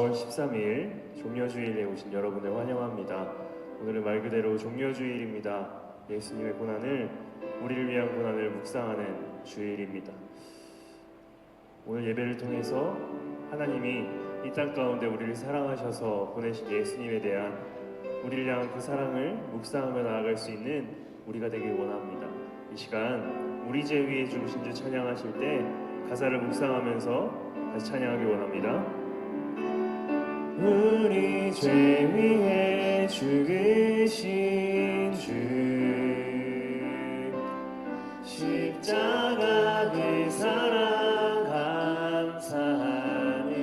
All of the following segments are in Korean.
4월 13일 종려주일에 오신 여러분을 환영합니다. 오늘은 말 그대로 종려주일입니다. 예수님의 고난을, 우리를 위한 고난을 묵상하는 주일입니다. 오늘 예배를 통해서 하나님이 이 땅 가운데 우리를 사랑하셔서 보내신 예수님에 대한 우리를 향한 그 사랑을 묵상하며 나아갈 수 있는 우리가 되길 원합니다. 이 시간 우리 죄 위에 죽으신 주 찬양하실 때 가사를 묵상하면서 다시 찬양하기 원합니다. 우리 죄 위에 죽으신 주 십자가 그 사랑 감사하네.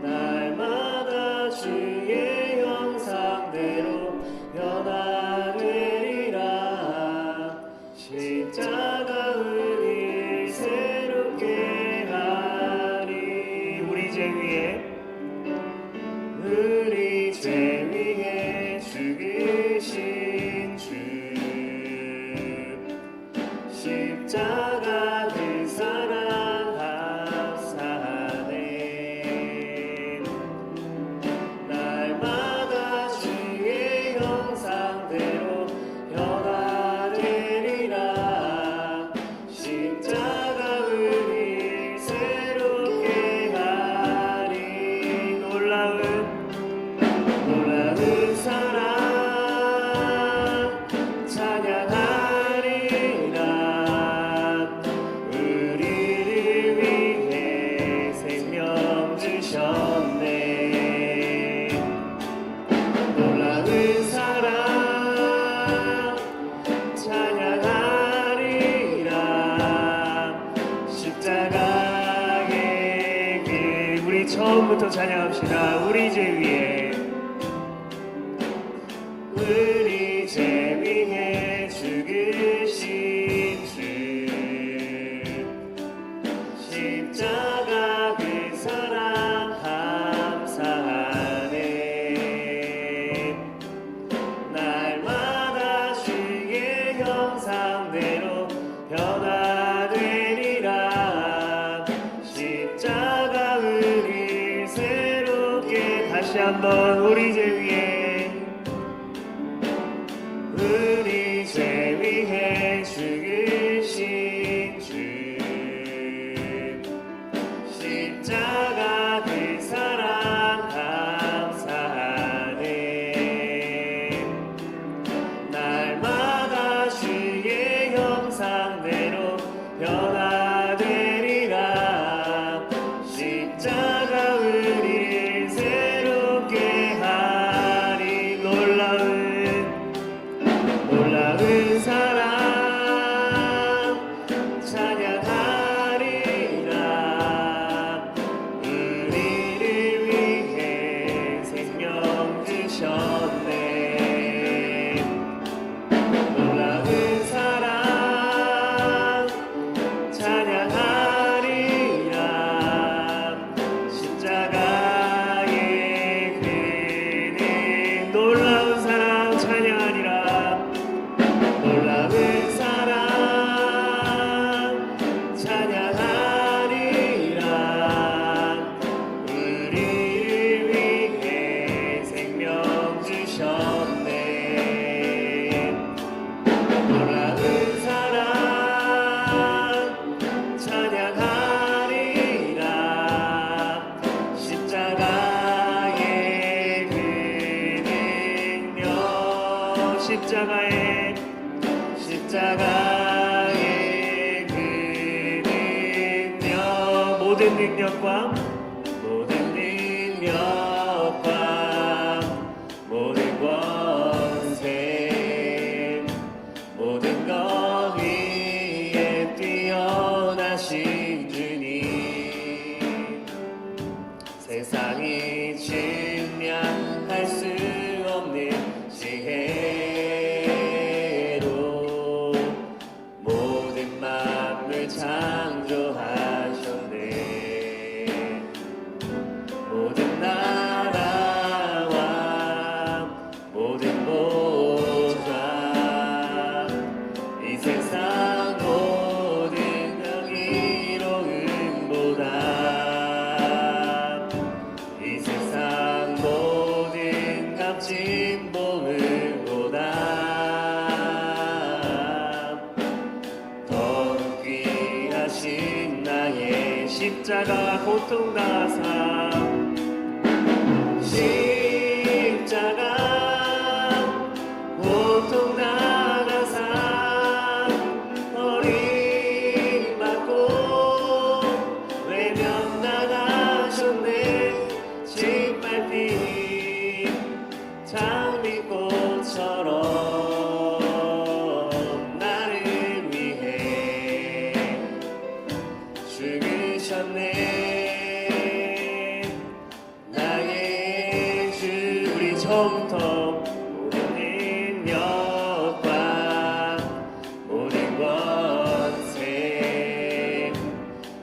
날마다 주의 형상대로 변화되리라. 십자가 우리를 새롭게 하리. 우리 죄 위에 죽으신 주 십자가 그 사랑 감사하네. 날마다 주의 형상대로 변화되리라. 십자가 우리를 새롭게 하리. 놀라운 사랑 찬양하리라. 우리를 위해 생명 주셨네. 놀라운 사랑 찬양하리라. 십자가의 길. 우리 처음부터 찬양합시다. 우리 죄 위에 죽으신 주 십자가 그 사랑 감사하네. 날마다 주의 형상대로 변화되리라. 십자가 우리를 새롭게. 다시 한번 우리 죄 위에 죽으신 주 십자가 그 사랑 감사하네. 날마다 주의 형상대로 변화되리라. 십자가 우리를 새롭게 하리. 놀라운 사랑 찬양하리라. 우리를 위해 생명 주셨네. 놀라운 사랑 찬양하리라. 십자가의 그는 놀라운 사랑 찬양하리라. 놀라운 사랑 찬양하리라. 우리를 위해 생명 주셨네. 놀라운 사랑 찬양하리라. 십자가의 그 능력. 십자가의 그 능력. 모든 능력과 모든 권세 모든 것 위에 뛰어나신 주님. 세상이 증량할 수 없는 지혜로 모든 만물 창조하셨네. 모든 나라와 모든 보좌 이 세상 모든 명의로움보다 십자가 고통당하사 십자가 고통당하사 버림받고 외면당하셨네. 짓밟힌 장미꽃처럼 나를 위해 죽으셨네. 나의 주. 우리 처음부터 모든 능력과 모든 권세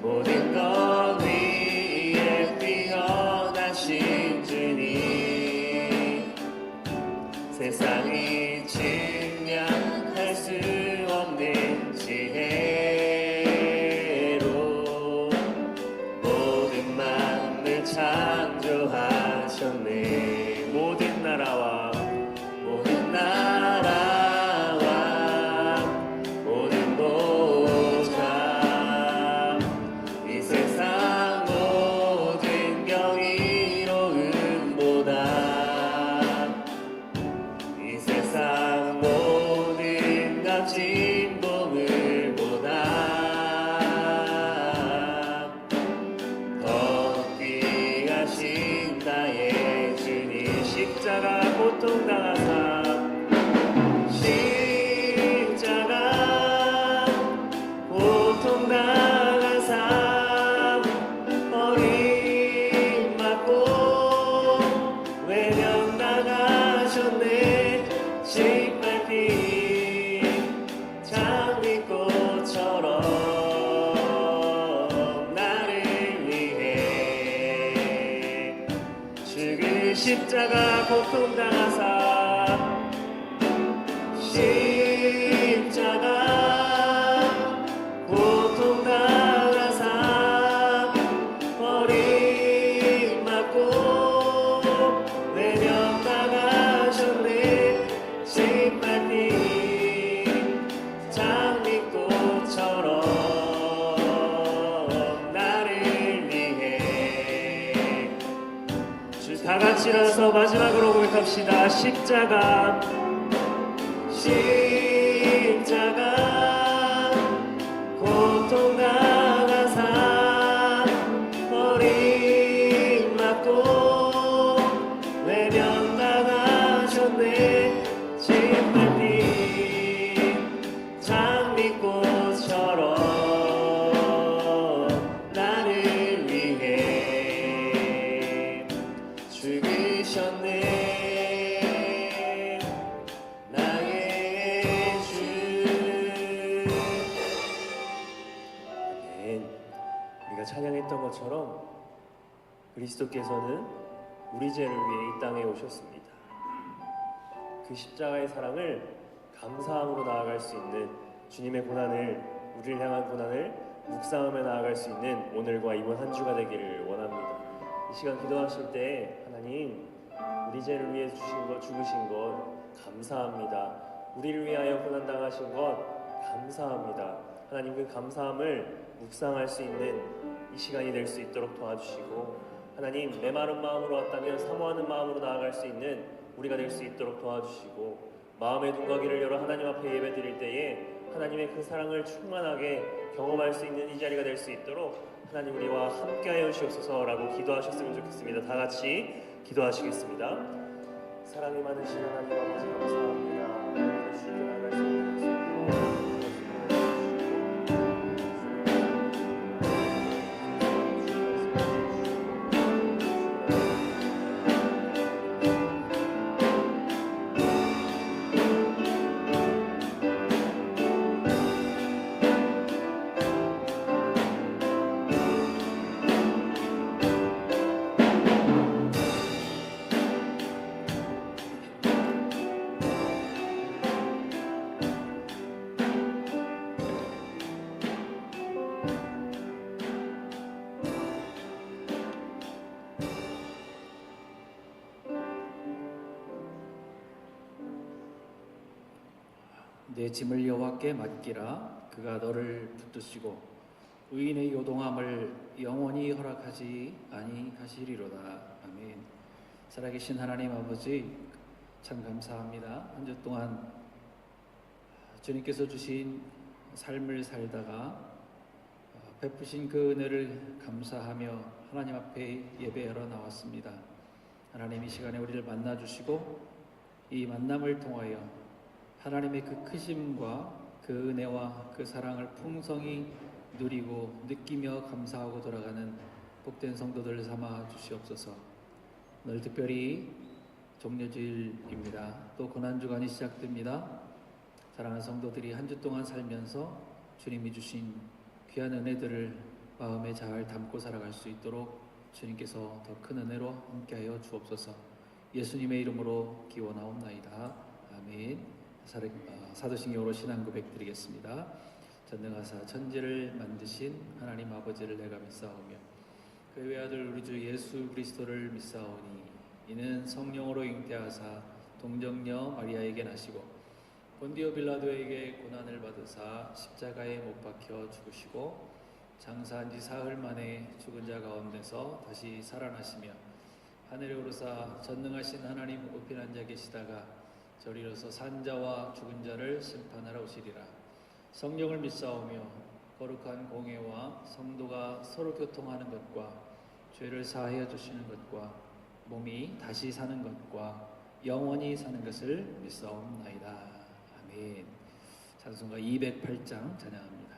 모든 것 위에 뛰어나신 주님, 세상이 증명할 수 없는 지혜로 모든 만물 창조하셨네. 모든 나라와 모든 보좌 이 세상 모든 경이로움보다 이 세상 모든 값진 보물보다 더 귀하신 나의 주님. 십자가 고통당하사 십자가 고통당하사 버림받고 외면당하셨네. 짓밟힌 장미꽃처럼 나를 위해 십자가 고통당하사 십자가 고통당하사 버림받고 외면당하셨네. 짓밟힌 장미꽃처럼 나를 위해 다 같이 일어나서 마지막으로 고백합시다. 십자가 고통당하사 버림받고 외면당하셨네. 짓밟힌 장미꽃처럼 나를 위해 죽으셨네. 나의 주. 아멘. 우리가 찬양했던 것처럼 그리스도께서는 우리 죄를 위해 이 땅에 오셨습니다. 그 십자가의 사랑을 감사함으로 나아갈 수 있는 주님의 고난을, 우리를 향한 고난을 묵상하며 나아갈 수 있는 오늘과 이번 한 주가 되기를 원합니다. 이 시간 기도하실 때 하나님, 우리 죄를 위해 죽으신 것 감사합니다. 우리를 위하여 고난당하신 것 감사합니다. 하나님, 그 감사함을 묵상할 수 있는 이 시간이 될 수 있도록 도와주시고, 하나님, 메마른 마음으로 왔다면 사모하는 마음으로 나아갈 수 있는 우리가 될 수 있도록 도와주시고, 마음의 둔거기를 열어 하나님 앞에 예배 드릴 때에 하나님의 그 사랑을 충만하게 경험할 수 있는 이 자리가 될 수 있도록 하나님 우리와 함께하여 주시옵소서라고 기도하셨으면 좋겠습니다. 다 같이 기도하시겠습니다. 사랑이 많으신 하나님 아버지 감사합니다. 쉽게 나아갈 수 있는 내 짐을 여호와께 맡기라. 그가 너를 붙드시고 의인의 요동함을 영원히 허락하지 아니하시리로다. 아멘. 살아계신 하나님 아버지, 참 감사합니다. 한 주 동안 주님께서 주신 삶을 살다가 베푸신 그 은혜를 감사하며 하나님 앞에 예배하러 나왔습니다. 하나님, 이 시간에 우리를 만나주시고 이 만남을 통하여 하나님의 그 크심과 그 은혜와 그 사랑을 풍성히 누리고 느끼며 감사하고 돌아가는 복된 성도들 삼아 주시옵소서. 오늘 특별히 종려주일입니다. 또 고난주간이 시작됩니다. 사랑하는 성도들이 한 주 동안 살면서 주님이 주신 귀한 은혜들을 마음에 잘 담고 살아갈 수 있도록 주님께서 더 큰 은혜로 함께하여 주옵소서. 예수님의 이름으로 기원하옵나이다. 아멘. 사도신경으로 신앙 고백 드리겠습니다. 전능하사 천지를 만드신 하나님 아버지를 내가 믿사오며 그 외아들 우리 주 예수 그리스도를 믿사오니 이는 성령으로 잉태하사 동정녀 마리아에게 나시고 본디오 빌라도에게 고난을 받으사 십자가에 못 박혀 죽으시고 장사한 지 사흘 만에 죽은 자 가운데서 다시 살아나시며 하늘에 오르사 전능하신 하나님 우편 앉아 계시다가 저리로서 산 자와 죽은 자를 심판하러 오시리라. 성령을 믿사오며 거룩한 공회와 성도가 서로 교통하는 것과 죄를 사하여 주시는 것과 몸이 다시 사는 것과 영원히 사는 것을 믿사옵나이다. 아멘. 찬송가 208장 찬양합니다.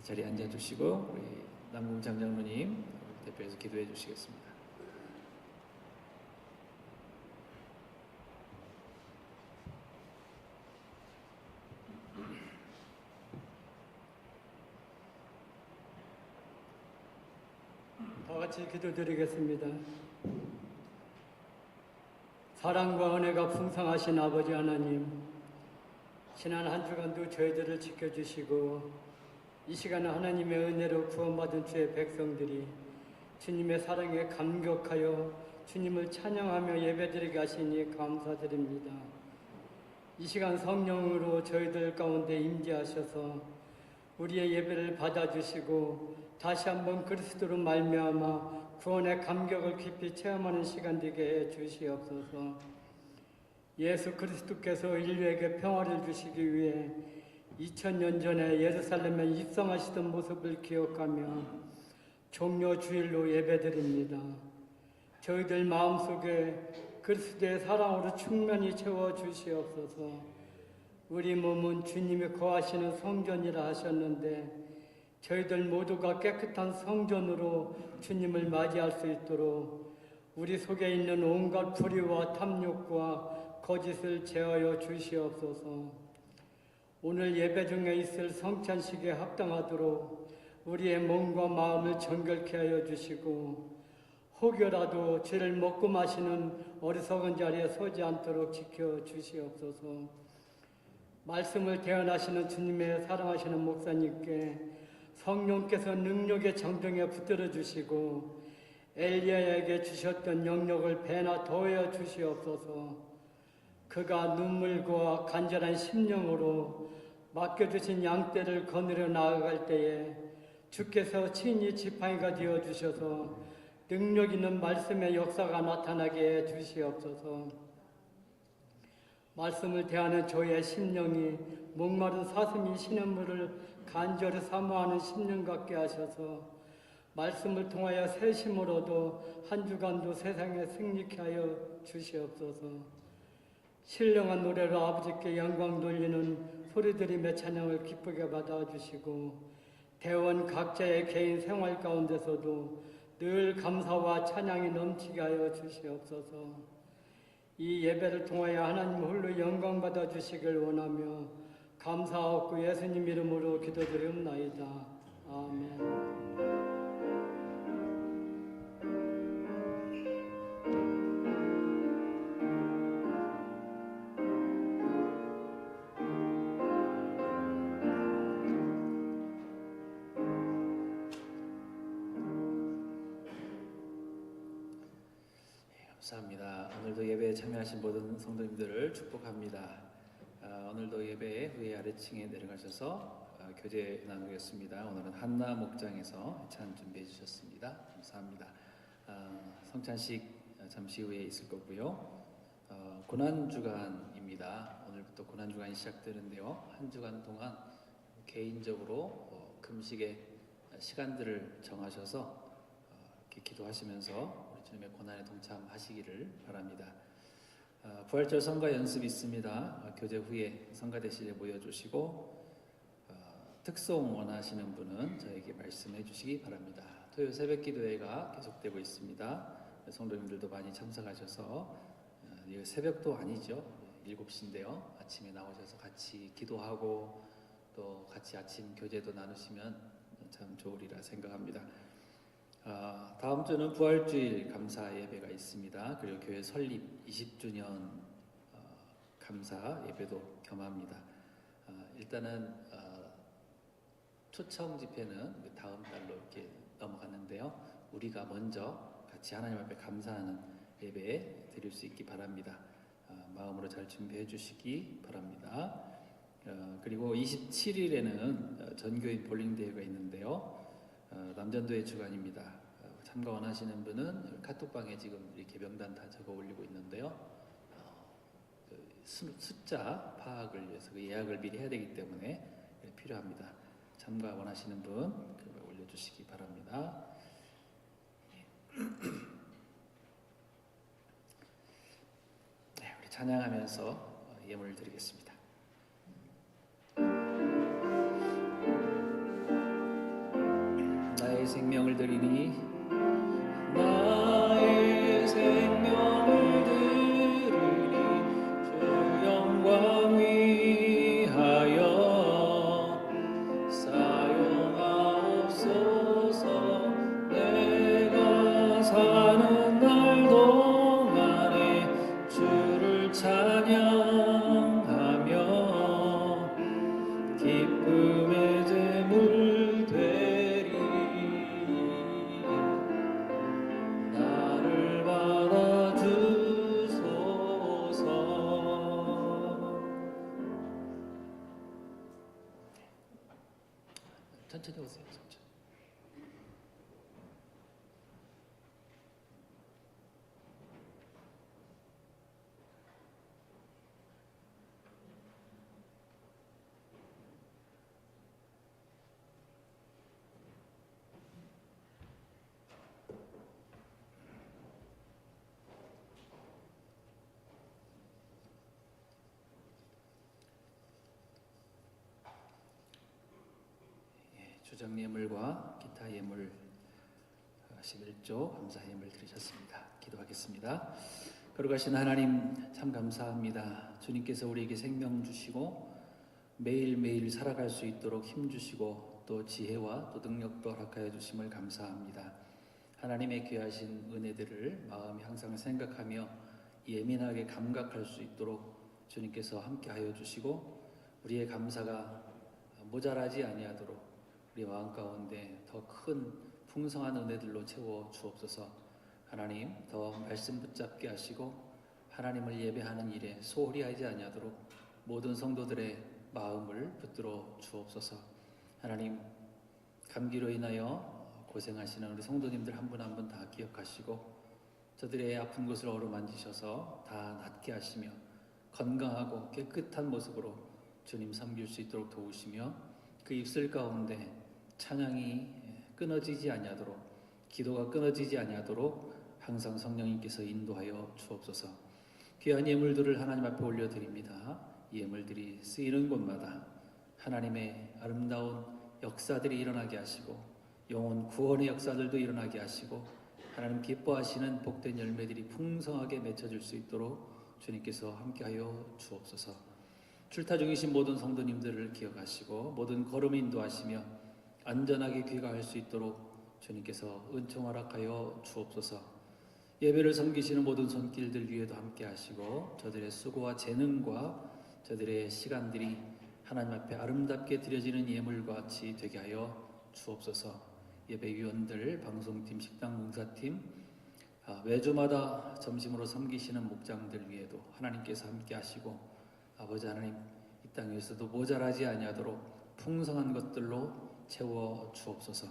자리에 앉아주시고 우리 남궁 장장로님 대표해서 기도해 주시겠습니다. 다 같이 기도드리겠습니다. 사랑과 은혜가 풍성하신 아버지 하나님, 지난 한 주간도 저희들을 지켜주시고 이 시간에 하나님의 은혜로 구원받은 주의 백성들이 주님의 사랑에 감격하여 주님을 찬양하며 예배드리게 하시니 감사드립니다. 이 시간 성령으로 저희들 가운데 임재하셔서 우리의 예배를 받아주시고 다시 한번 그리스도로 말미암아 구원의 감격을 깊이 체험하는 시간 되게 해 주시옵소서. 예수 그리스도께서 인류에게 평화를 주시기 위해 2000년 전에 예루살렘에 입성하시던 모습을 기억하며 종려 주일로 예배드립니다. 저희들 마음속에 그리스도의 사랑으로 충만히 채워 주시옵소서. 우리 몸은 주님이 거하시는 성전이라 하셨는데 저희들 모두가 깨끗한 성전으로 주님을 맞이할 수 있도록 우리 속에 있는 온갖 불의와 탐욕과 거짓을 제하여 주시옵소서. 오늘 예배 중에 있을 성찬식에 합당하도록 우리의 몸과 마음을 정결케 하여 주시고 혹여라도 죄를 먹고 마시는 어리석은 자리에 서지 않도록 지켜 주시옵소서. 말씀을 대언하시는 주님의 사랑하시는 목사님께 성령께서 능력의 정등에 붙들어 주시고 엘리야에게 주셨던 영역을 배나 더하여 주시옵소서. 그가 눈물과 간절한 심령으로 맡겨주신 양떼를 거느려 나아갈 때에 주께서 친히 지팡이가 되어 주셔서 능력 있는 말씀의 역사가 나타나게 해 주시옵소서. 말씀을 대하는 저의 심령이 목마른 사슴이 시냇물을 간절히 사모하는 심령 같게 하셔서 말씀을 통하여 새 힘을 얻어 한 주간도 세상에 승리케 하여 주시옵소서. 신령한 노래로 아버지께 영광 돌리는 소리들임의 찬양을 기쁘게 받아주시고 대원 각자의 개인 생활 가운데서도 늘 감사와 찬양이 넘치게 하여 주시옵소서. 이 예배를 통하여 하나님 홀로 영광 받아주시길 원하며 감사하고 예수님 이름으로 기도드리옵나이다. 아멘. 감사합니다. 오늘도 예배에 참여하신 모든 성도님들을 축복합니다. 오늘도 예배 후에 아래층에 내려가셔서 교제 나누겠습니다. 오늘은 한나 목장에서 찬 준비해 주셨습니다. 감사합니다. 성찬식 잠시 후에 있을 거고요. 고난주간입니다. 오늘부터 고난주간이 시작되는데요. 한 주간 동안 개인적으로 금식의 시간들을 정하셔서 이렇게 기도하시면서 주님의 고난에 동참하시기를 바랍니다. 부활절 성가 연습 있습니다. 교제 후에 성가대실에 모여주시고 특송 원하시는 분은 저에게 말씀해 주시기 바랍니다. 토요일 새벽기도회가 계속되고 있습니다. 성도님들도 많이 참석하셔서 이거 새벽도 아니죠. 7시인데요. 아침에 나오셔서 같이 기도하고 또 같이 아침 교제도 나누시면 참 좋으리라 생각합니다. 다음 주는 부활주일 감사 예배가 있습니다. 그리고 교회 설립 20주년 감사 예배도 겸합니다. 일단은 초청 집회는 다음 달로 이렇게 넘어갔는데요. 우리가 먼저 같이 하나님 앞에 감사하는 예배 드릴 수 있기 바랍니다. 마음으로 잘 준비해 주시기 바랍니다. 그리고 27일에는 전교인 볼링 대회가 있는데요. 남전도의 주간입니다. 참가 원하시는 분은 카톡방에 지금 이렇게 명단 다 적어 올리고 있는데요. 숫자 파악을 위해서 그 예약을 미리 해야 되기 때문에 필요합니다. 참가 원하시는 분 올려주시기 바랍니다. 네, 우리 찬양하면서 예물을 드리겠습니다. 나의 생명을 드리니 나의 생명을 드리니 주 영광 위하여 사용하옵소서. 내가 사는 날 동안에 주를 찬양하며 기쁨의 제물 되리. 나를 받아주소서. 천천히 오세요. 천천히. 주정 예물과 기타 예물 11조 감사 예물 드리셨습니다. 기도하겠습니다. 거룩하신 하나님 참 감사합니다. 주님께서 우리에게 생명 주시고 매일매일 살아갈 수 있도록 힘 주시고 또 지혜와 또 능력도 허락하여 주심을 감사합니다. 하나님의 귀하신 은혜들을 마음이 항상 생각하며 예민하게 감각할 수 있도록 주님께서 함께하여 주시고 우리의 감사가 모자라지 아니하도록 우리 마음 가운데 더 큰 풍성한 은혜들로 채워 주옵소서. 하나님 더 말씀 붙잡게 하시고 하나님을 예배하는 일에 소홀히 하지 아니하도록 모든 성도들의 마음을 붙들어 주옵소서. 하나님 감기로 인하여 고생하시는 우리 성도님들 한 분 한 분 다 기억하시고 저들의 아픈 곳을 어루만지셔서 다 낫게 하시며 건강하고 깨끗한 모습으로 주님 섬길 수 있도록 도우시며 그 입술 가운데 찬양이 끊어지지 아니하도록 기도가 끊어지지 아니하도록 항상 성령님께서 인도하여 주옵소서. 귀한 예물들을 하나님 앞에 올려드립니다. 이 예물들이 쓰이는 곳마다 하나님의 아름다운 역사들이 일어나게 하시고 영혼 구원의 역사들도 일어나게 하시고 하나님 기뻐하시는 복된 열매들이 풍성하게 맺혀질 수 있도록 주님께서 함께하여 주옵소서. 출타 중이신 모든 성도님들을 기억하시고 모든 걸음 인도하시며 안전하게 귀가할 수 있도록 주님께서 은총 허락하여 주옵소서. 예배를 섬기시는 모든 손길들 위에도 함께하시고 저들의 수고와 재능과 저들의 시간들이 하나님 앞에 아름답게 드려지는 예물과 같이 되게 하여 주옵소서. 예배위원들, 방송팀, 식당 봉사팀, 매주마다 점심으로 섬기시는 목장들 위에도 하나님께서 함께하시고 아버지 하나님 이 땅에서도 모자라지 아니하도록 풍성한 것들로 채워 주옵소서.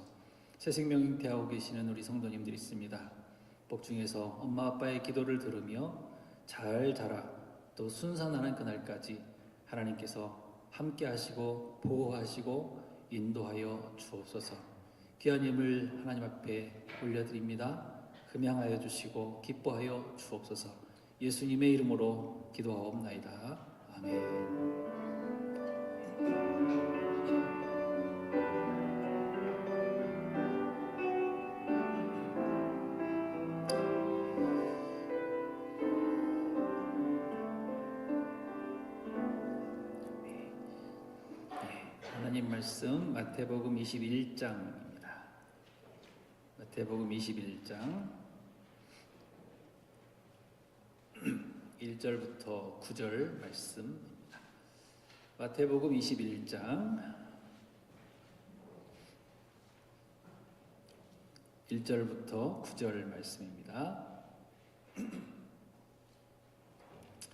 새 생명 잉태하고 계시는 우리 성도님들이 있습니다. 복중에서 엄마 아빠의 기도를 들으며 잘 자라 또 순산하는 그날까지 하나님께서 함께 하시고 보호하시고 인도하여 주옵소서. 귀한 예물 하나님 앞에 올려드립니다. 금양하여 주시고 기뻐하여 주옵소서. 예수님의 이름으로 기도하옵나이다. 아멘. 하나님 말씀 마태복음 21장입니다. 마태복음 21장 1절부터 9절 말씀입니다. 마태복음 21장 1절부터 9절 말씀입니다.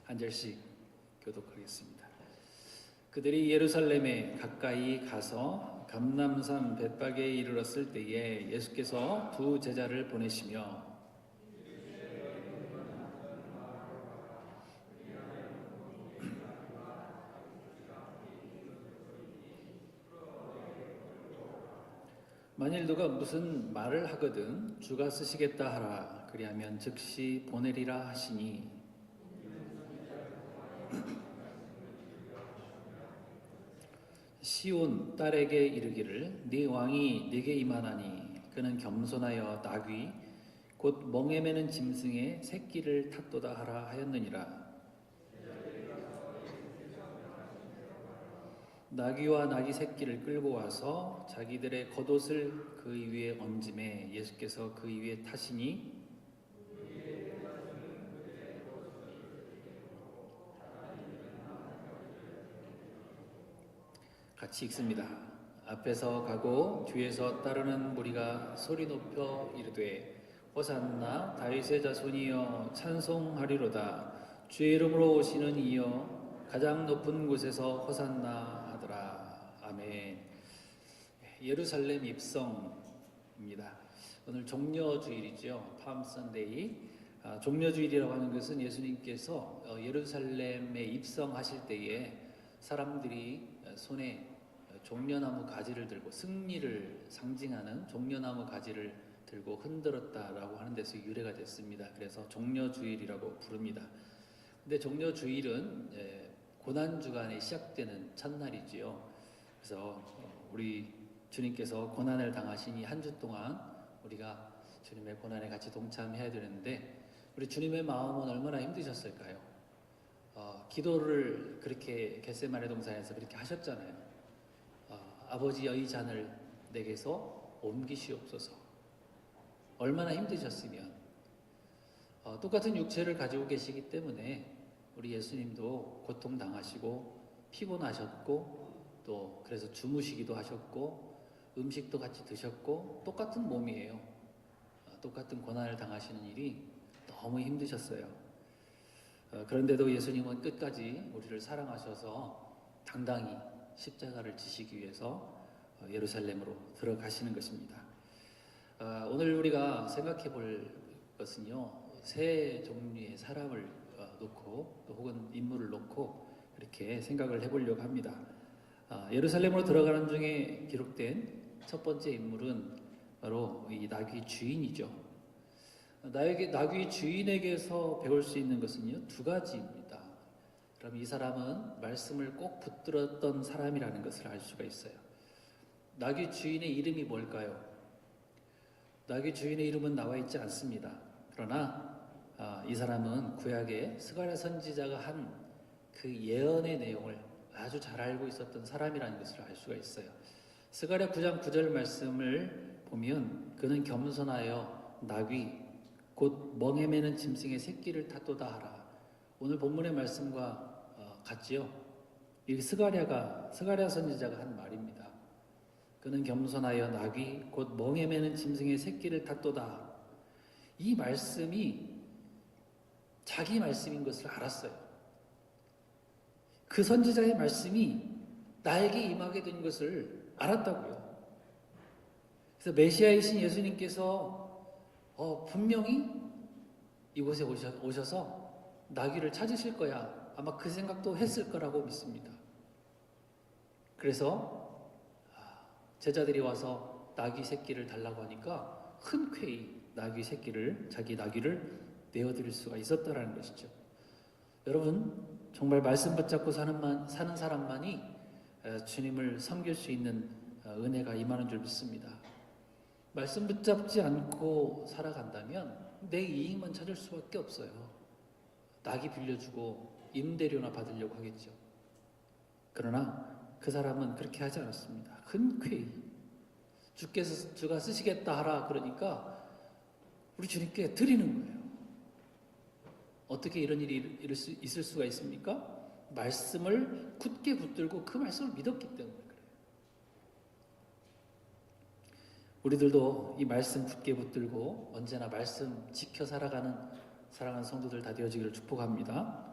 한 절씩 교독하겠습니다. 그들이 예루살렘에 가까이 가서 감람산 벳박에 이르렀을 때에 예수께서 두 제자를 보내시며 만일 누가 무슨 말을 하거든 주가 쓰시겠다 하라. 그리하면 즉시 보내리라 하시니 시온 딸에게 이르기를 네 왕이 네게 임하나니 그는 겸손하여 나귀 곧 멍에 매는 짐승의 새끼를 탔도다 하라 하였느니라. 나귀와 나귀 새끼를 끌고 와서 자기들의 겉옷을 그 위에 얹음에 예수께서 그 위에 타시니 같이 읽습니다. 앞에서 가고 뒤에서 따르는 무리가 소리 높여 이르되 호산나 다윗의 자손이여 찬송하리로다. 주의 이름으로 오시는 이여 가장 높은 곳에서 호산나 하더라. 아멘. 예루살렘 입성입니다. 오늘 종려주일이죠. 팜 선데이. 종려주일이라고 하는 것은 예수님께서 예루살렘에 입성하실 때에 사람들이 손에 종려나무 가지를 들고 승리를 상징하는 종려나무 가지를 들고 흔들었다라고 하는 데서 유래가 됐습니다. 그래서 종려주일이라고 부릅니다. 근데 종려주일은 고난주간에 시작되는 첫날이지요. 그래서 우리 주님께서 고난을 당하신 이 한 주 동안 우리가 주님의 고난에 같이 동참해야 되는데 우리 주님의 마음은 얼마나 힘드셨을까요? 기도를 그렇게 겟세마네 동산에서 그렇게 하셨잖아요. 아버지여 이 잔을 내게서 옮기시옵소서. 얼마나 힘드셨으면 똑같은 육체를 가지고 계시기 때문에 우리 예수님도 고통당하시고 피곤하셨고 또 그래서 주무시기도 하셨고 음식도 같이 드셨고 똑같은 몸이에요. 똑같은 고난을 당하시는 일이 너무 힘드셨어요. 그런데도 예수님은 끝까지 우리를 사랑하셔서 당당히 십자가를 지시기 위해서 예루살렘으로 들어가시는 것입니다. 오늘 우리가 생각해 볼 것은요, 세 종류의 사람을 놓고 또 혹은 인물을 놓고 이렇게 생각을 해보려고 합니다. 예루살렘으로 들어가는 중에 기록된 첫 번째 인물은 바로 이 나귀 주인이죠. 나귀 주인에게서 배울 수 있는 것은요, 두 가지입니다. 그럼 이 사람은 말씀을 꼭 붙들었던 사람이라는 것을 알 수가 있어요. 나귀 주인의 이름이 뭘까요? 나귀 주인의 이름은 나와 있지 않습니다. 그러나 이 사람은 구약의 스가랴 선지자가 한 그 예언의 내용을 아주 잘 알고 있었던 사람이라는 것을 알 수가 있어요. 스가랴 9장 9절 말씀을 보면 그는 겸손하여 나귀 곧 멍에 매는 짐승의 새끼를 탔도다 하라. 오늘 본문의 말씀과 같지요. 이 스가랴 선지자가 한 말입니다. 그는 겸손하여 나귀 곧 멍에 매는 짐승의 새끼를 탔도다. 이 말씀이 자기 말씀인 것을 알았어요. 그 선지자의 말씀이 나에게 임하게 된 것을 알았다고요. 그래서 메시아이신 예수님께서 분명히 이곳에 오셔서 나귀를 찾으실 거야. 아마 그 생각도 했을 거라고 믿습니다. 그래서 제자들이 와서 나귀 새끼를 달라고 하니까 흔쾌히 자기 나귀를 내어드릴 수가 있었다라는 것이죠. 여러분, 정말 말씀 붙잡고 사는 사람만이 주님을 섬길 수 있는 은혜가 임하는 줄 믿습니다. 말씀 붙잡지 않고 살아간다면 내 이익만 찾을 수밖에 없어요. 낙이 빌려주고 임대료나 받으려고 하겠죠. 그러나 그 사람은 그렇게 하지 않았습니다. 흔쾌히 주가 쓰시겠다 하라 그러니까 우리 주님께 드리는 거예요. 어떻게 이런 일이 있을 수가 있습니까? 말씀을 굳게 붙들고 그 말씀을 믿었기 때문에 그래요. 우리들도 이 말씀 굳게 붙들고 언제나 말씀 지켜 살아가는 사랑하는 성도들 다 되어지기를 축복합니다.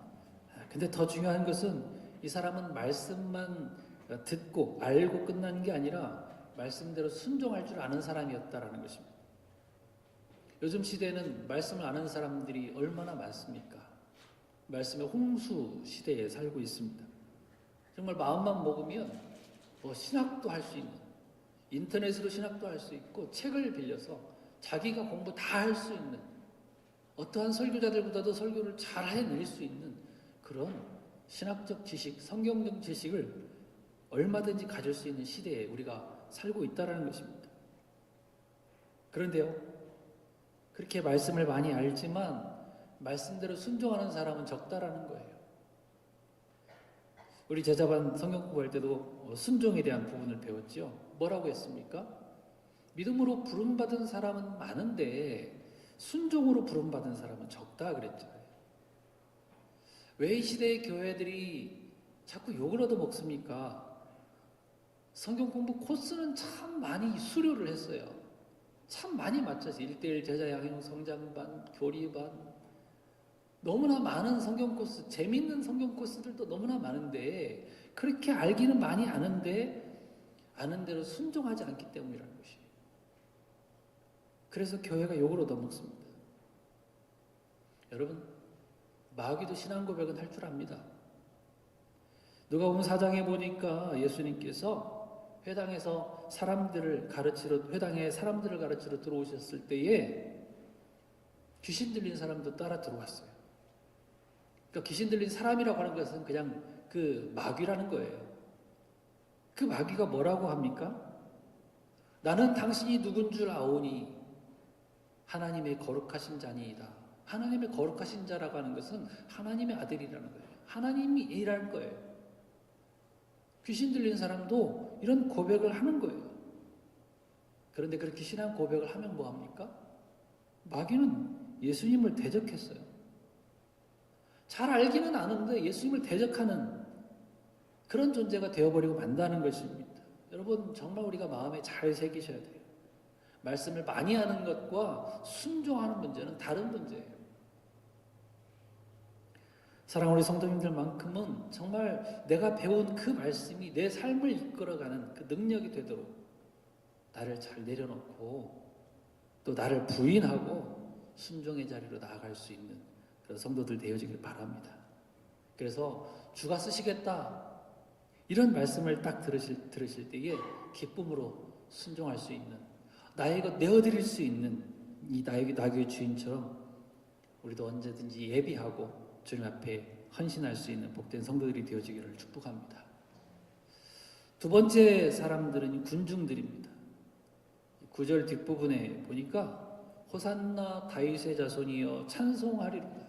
근데 더 중요한 것은 이 사람은 말씀만 듣고 알고 끝나는 게 아니라 말씀대로 순종할 줄 아는 사람이었다라는 것입니다. 요즘 시대에는 말씀을 아는 사람들이 얼마나 많습니까? 말씀의 홍수 시대에 살고 있습니다. 정말 마음만 먹으면 신학도 할 수 있는, 인터넷으로 신학도 할 수 있고 책을 빌려서 자기가 공부 다 할 수 있는, 어떠한 설교자들보다도 설교를 잘 해낼 수 있는 그런 신학적 지식, 성경적 지식을 얼마든지 가질 수 있는 시대에 우리가 살고 있다는 것입니다. 그런데요, 그렇게 말씀을 많이 알지만 말씀대로 순종하는 사람은 적다라는 거예요. 우리 제자반 성경 공부할 때도 순종에 대한 부분을 배웠죠. 뭐라고 했습니까? 믿음으로 부름받은 사람은 많은데 순종으로 부름받은 사람은 적다 그랬잖아요. 왜 이 시대의 교회들이 자꾸 욕을 얻어먹습니까? 성경 공부 코스는 참 많이 수료를 했어요. 참 많이 맞춰서 1:1 제자 양육 성장반, 교리반, 너무나 많은 성경 코스, 재밌는 성경 코스들도 너무나 많은데 그렇게 알기는 많이 아는데 아는 대로 순종하지 않기 때문이라는 것이에요. 그래서 교회가 욕을 얻어먹습니다. 여러분, 마귀도 신앙 고백은 할 줄 압니다. 누가복음 4장에 보니까 예수님께서 회당에 사람들을 가르치러 들어오셨을 때에 귀신 들린 사람도 따라 들어왔어요. 그러니까 귀신 들린 사람이라고 하는 것은 그냥 그 마귀라는 거예요. 그 마귀가 뭐라고 합니까? 나는 당신이 누군 줄 아오니 하나님의 거룩하신 자니이다. 하나님의 거룩하신 자라고 하는 것은 하나님의 아들이라는 거예요. 하나님이 일할 거예요. 귀신 들린 사람도 이런 고백을 하는 거예요. 그런데 그렇게 신앙 고백을 하면 뭐합니까? 마귀는 예수님을 대적했어요. 잘 알기는 아는데 예수님을 대적하는 그런 존재가 되어버리고 만다는 것입니다. 여러분 정말 우리가 마음에 잘 새기셔야 돼요. 말씀을 많이 하는 것과 순종하는 문제는 다른 문제예요. 사랑하는 우리 성도님들만큼은 정말 내가 배운 그 말씀이 내 삶을 이끌어가는 그 능력이 되도록 나를 잘 내려놓고 또 나를 부인하고 순종의 자리로 나아갈 수 있는 그런 성도들 되어지길 바랍니다. 그래서 주가 쓰시겠다 이런 말씀을 딱 들으실 때에 기쁨으로 순종할 수 있는 나의 것 내어드릴 수 있는 이 나귀의 주인처럼 우리도 언제든지 예비하고 주님 앞에 헌신할 수 있는 복된 성도들이 되어지기를 축복합니다. 두 번째 사람들은 군중들입니다. 9절 뒷부분에 보니까 호산나 다윗의 자손이여 찬송하리로다.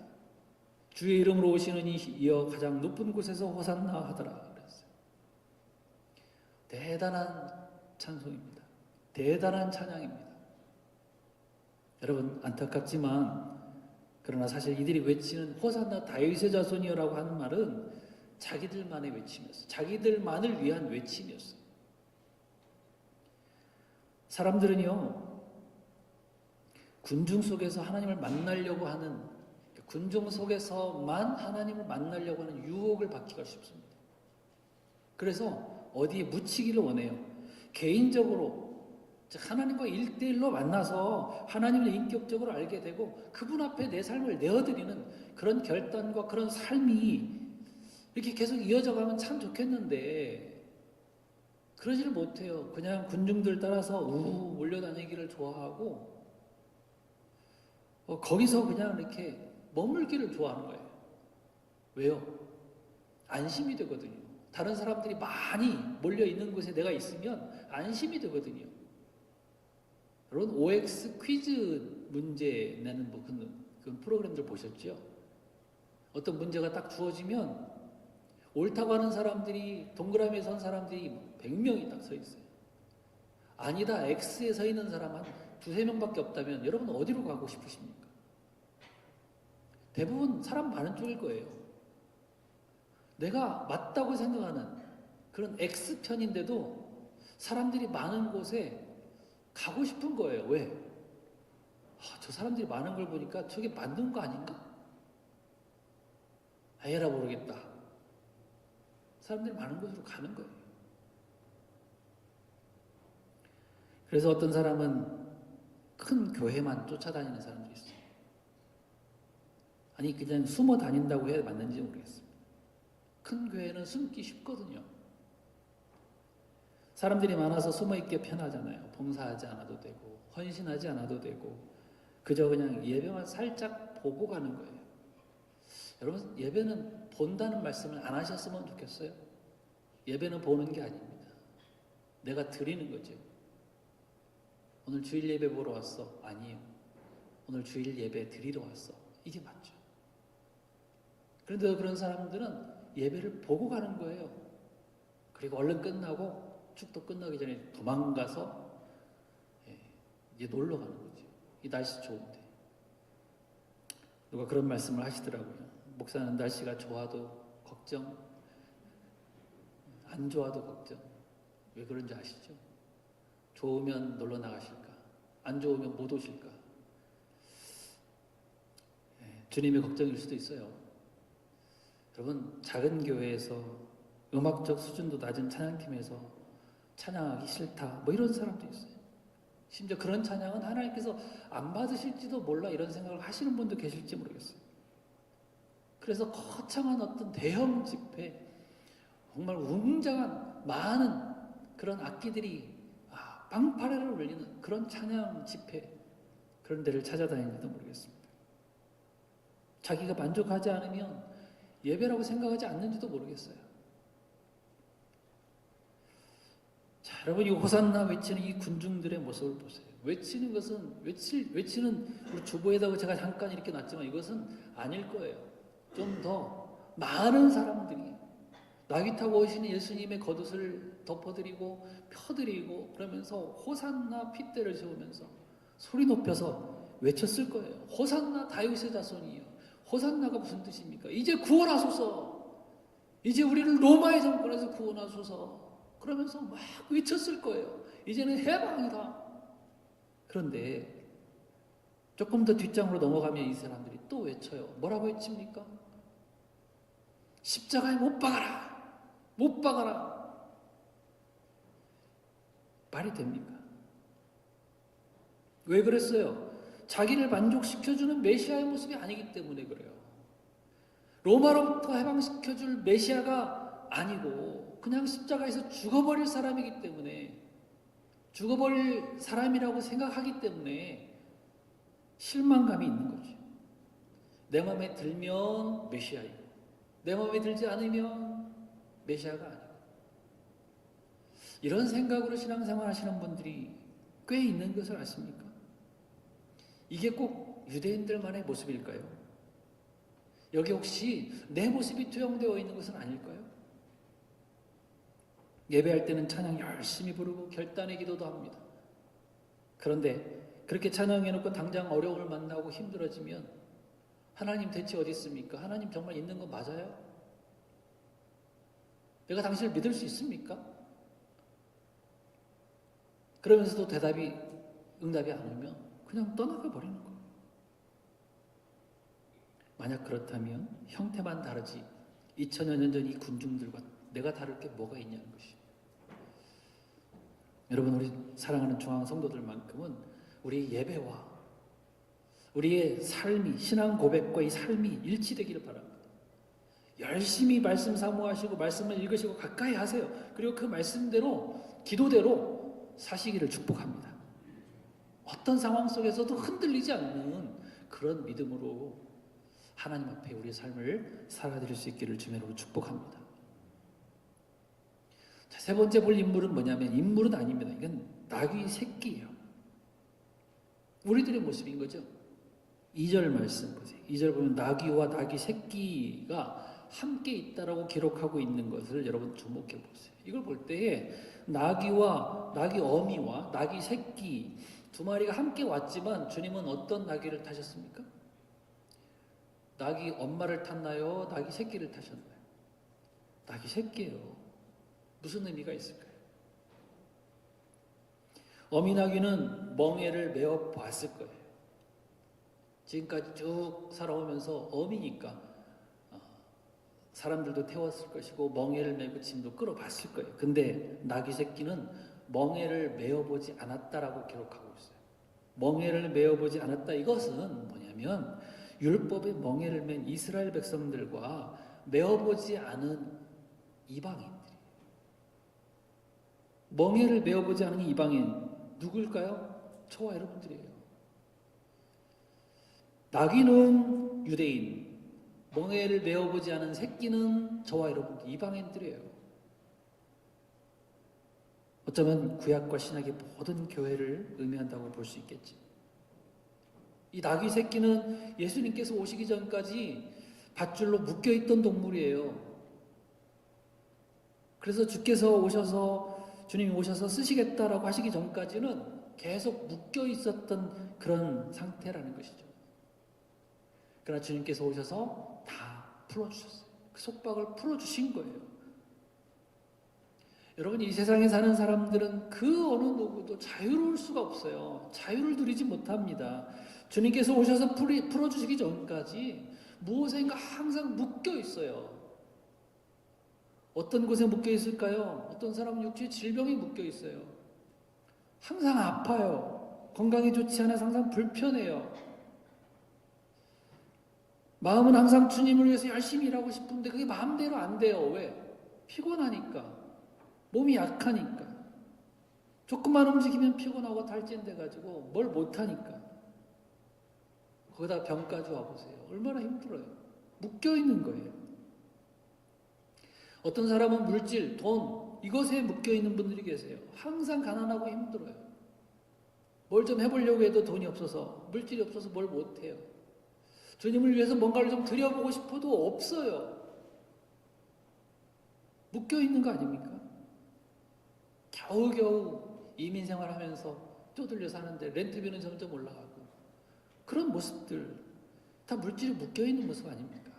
주의 이름으로 오시는 이여 가장 높은 곳에서 호산나 하더라 그랬어요. 대단한 찬송입니다. 대단한 찬양입니다. 여러분 안타깝지만 그러나 사실 이들이 외치는 호산나 다윗의 자손이여라고 하는 말은 자기들만의 외침이었어요. 자기들만을 위한 외침이었어요. 사람들은요 군중 속에서 하나님을 만나려고 하는 군중 속에서만 하나님을 만나려고 하는 유혹을 받기가 쉽습니다. 그래서 어디에 묻히기를 원해요. 개인적으로 하나님과 1대1로 만나서 하나님을 인격적으로 알게 되고 그분 앞에 내 삶을 내어드리는 그런 결단과 그런 삶이 이렇게 계속 이어져 가면 참 좋겠는데 그러지를 못해요. 그냥 군중들 따라서 몰려다니기를 좋아하고 거기서 그냥 이렇게 머물기를 좋아하는 거예요. 왜요? 안심이 되거든요. 다른 사람들이 많이 몰려있는 곳에 내가 있으면 안심이 되거든요. 여러분 OX 퀴즈 문제 내는 그런 프로그램들 보셨죠? 어떤 문제가 딱 주어지면 옳다고 하는 사람들이 동그라미에 선 사람들이 100명이 딱 서 있어요. 아니다 X에 서 있는 사람 한 2-3명밖에 없다면 여러분 어디로 가고 싶으십니까? 대부분 사람 많은 쪽일 거예요. 내가 맞다고 생각하는 그런 X편인데도 사람들이 많은 곳에 가고 싶은 거예요. 왜? 저 사람들이 많은 걸 보니까 저게 맞는 거 아닌가? 에라 모르겠다. 사람들이 많은 곳으로 가는 거예요. 그래서 어떤 사람은 큰 교회만 쫓아다니는 사람도 있어요. 아니 그냥 숨어 다닌다고 해야 맞는지 모르겠습니다. 큰 교회는 숨기 쉽거든요. 사람들이 많아서 숨어있기 편하잖아요. 봉사하지 않아도 되고 헌신하지 않아도 되고 그저 그냥 예배만 살짝 보고 가는 거예요. 여러분 예배는 본다는 말씀을 안 하셨으면 좋겠어요. 예배는 보는 게 아닙니다. 내가 드리는 거죠. 오늘 주일 예배 보러 왔어? 아니에요. 오늘 주일 예배 드리러 왔어. 이게 맞죠. 그런데 그런 사람들은 예배를 보고 가는 거예요. 그리고 얼른 끝나고 축도 끝나기 전에 도망가서 이제 놀러 가는 거죠. 이 날씨 좋은데. 누가 그런 말씀을 하시더라고요. 목사는 날씨가 좋아도 걱정, 안 좋아도 걱정. 왜 그런지 아시죠? 좋으면 놀러 나가실까? 안 좋으면 못 오실까? 주님의 걱정일 수도 있어요. 여러분 작은 교회에서 음악적 수준도 낮은 찬양팀에서 찬양하기 싫다 뭐 이런 사람도 있어요. 심지어 그런 찬양은 하나님께서 안 받으실지도 몰라 이런 생각을 하시는 분도 계실지 모르겠어요. 그래서 거창한 어떤 대형 집회 정말 웅장한 많은 그런 악기들이 빵파레를 울리는 그런 찬양 집회 그런 데를 찾아다니는지도 모르겠습니다. 자기가 만족하지 않으면 예배라고 생각하지 않는지도 모르겠어요. 자, 여러분 이 호산나 외치는 이 군중들의 모습을 보세요. 외치는 것은 외치는 우리 주보에다가 제가 잠깐 이렇게 놨지만 이것은 아닐 거예요. 좀 더 많은 사람들이 나귀 타고 오시는 예수님의 겉옷을 덮어드리고 펴드리고 그러면서 호산나 핏대를 세우면서 소리 높여서 외쳤을 거예요. 호산나 다윗의 자손이요. 호산나가 무슨 뜻입니까? 이제 구원하소서. 이제 우리를 로마의 정권에서 구원하소서. 그러면서 막 외쳤을 거예요. 이제는 해방이다. 그런데 조금 더 뒷장으로 넘어가면 이 사람들이 또 외쳐요. 뭐라고 외칩니까? 십자가에 못 박아라. 못 박아라. 말이 됩니까? 왜 그랬어요? 자기를 만족시켜주는 메시아의 모습이 아니기 때문에 그래요. 로마로부터 해방시켜줄 메시아가 아니고 그냥 십자가에서 죽어버릴 사람이기 때문에 죽어버릴 사람이라고 생각하기 때문에 실망감이 있는 거죠. 내 마음에 들면 메시아이고 내 마음에 들지 않으면 메시아가 아니고 이런 생각으로 신앙생활 하시는 분들이 꽤 있는 것을 아십니까? 이게 꼭 유대인들만의 모습일까요? 여기 혹시 내 모습이 투영되어 있는 것은 아닐까요? 예배할 때는 찬양 열심히 부르고 결단의 기도도 합니다. 그런데 그렇게 찬양해놓고 당장 어려움을 만나고 힘들어지면 하나님 대체 어디 있습니까? 하나님 정말 있는 거 맞아요? 내가 당신을 믿을 수 있습니까? 그러면서도 응답이 안 오면 그냥 떠나가 버리는 거예요. 만약 그렇다면 형태만 다르지 2000여 년 전 이 군중들과 내가 다를 게 뭐가 있냐는 것이에요. 여러분 우리 사랑하는 중앙 성도들만큼은 우리 예배와 우리의 삶이 신앙 고백과 이 삶이 일치되기를 바랍니다. 열심히 말씀 사모하시고 말씀을 읽으시고 가까이 하세요. 그리고 그 말씀대로 기도대로 사시기를 축복합니다. 어떤 상황 속에서도 흔들리지 않는 그런 믿음으로 하나님 앞에 우리의 삶을 살아드릴 수 있기를 주님으로 축복합니다. 자, 세 번째 볼 인물은 뭐냐면 인물은 아닙니다. 이건 나귀 새끼예요. 우리들의 모습인 거죠. 2절 말씀 보세요. 2절 보면 나귀와 나귀 새끼가 함께 있다라고 기록하고 있는 것을 여러분 주목해 보세요. 이걸 볼 때에 나귀와 나귀 어미와 나귀 새끼 두 마리가 함께 왔지만 주님은 어떤 나귀를 타셨습니까? 나귀 엄마를 탔나요? 나귀 새끼를 타셨나요? 나귀 새끼예요. 무슨 의미가 있을까요? 어미 나귀는 멍에를 메어 봤을 거예요. 지금까지 쭉 살아오면서 어미니까 사람들도 태웠을 것이고 멍에를 메고 짐도 끌어봤을 거예요. 근데 나귀 새끼는 멍에를 메어보지 않았다라고 기록하고 있어요. 멍에를 메어보지 않았다 이것은 뭐냐면 율법의 멍에를 맨 이스라엘 백성들과 메어보지 않은 이방인들이에요. 멍에를 메어보지 않은 이방인 누굴까요? 저와 여러분들이에요. 나귀는 유대인, 멍에를 메어보지 않은 새끼는 저와 여러분들 이방인들이에요. 어쩌면 구약과 신약의 모든 교회를 의미한다고 볼 수 있겠지. 이 나귀 새끼는 예수님께서 오시기 전까지 밧줄로 묶여있던 동물이에요. 그래서 주님이 오셔서 쓰시겠다라고 하시기 전까지는 계속 묶여있었던 그런 상태라는 것이죠. 그러나 주님께서 오셔서 다 풀어주셨어요. 그 속박을 풀어주신 거예요. 여러분 이 세상에 사는 사람들은 그 어느 누구도 자유로울 수가 없어요. 자유를 누리지 못합니다. 주님께서 오셔서 풀어주시기 전까지 무엇인가 항상 묶여 있어요. 어떤 곳에 묶여 있을까요? 어떤 사람은 육체의 질병이 묶여 있어요. 항상 아파요. 건강이 좋지 않아서 항상 불편해요. 마음은 항상 주님을 위해서 열심히 일하고 싶은데 그게 마음대로 안 돼요. 왜? 피곤하니까. 몸이 약하니까. 조금만 움직이면 피곤하고 탈진돼가지고 뭘 못하니까. 거기다 병까지 와보세요. 얼마나 힘들어요. 묶여있는 거예요. 어떤 사람은 물질, 돈 이것에 묶여 있는 분들이 계세요. 항상 가난하고 힘들어요. 뭘 좀 해보려고 해도 돈이 없어서, 물질이 없어서 뭘 못해요. 주님을 위해서 뭔가를 좀 드려보고 싶어도 없어요. 묶여 있는 거 아닙니까? 겨우겨우 이민 생활하면서 쪼들려 사는데 렌트비는 점점 올라가고, 그런 모습들 다 물질이 묶여 있는 모습 아닙니까?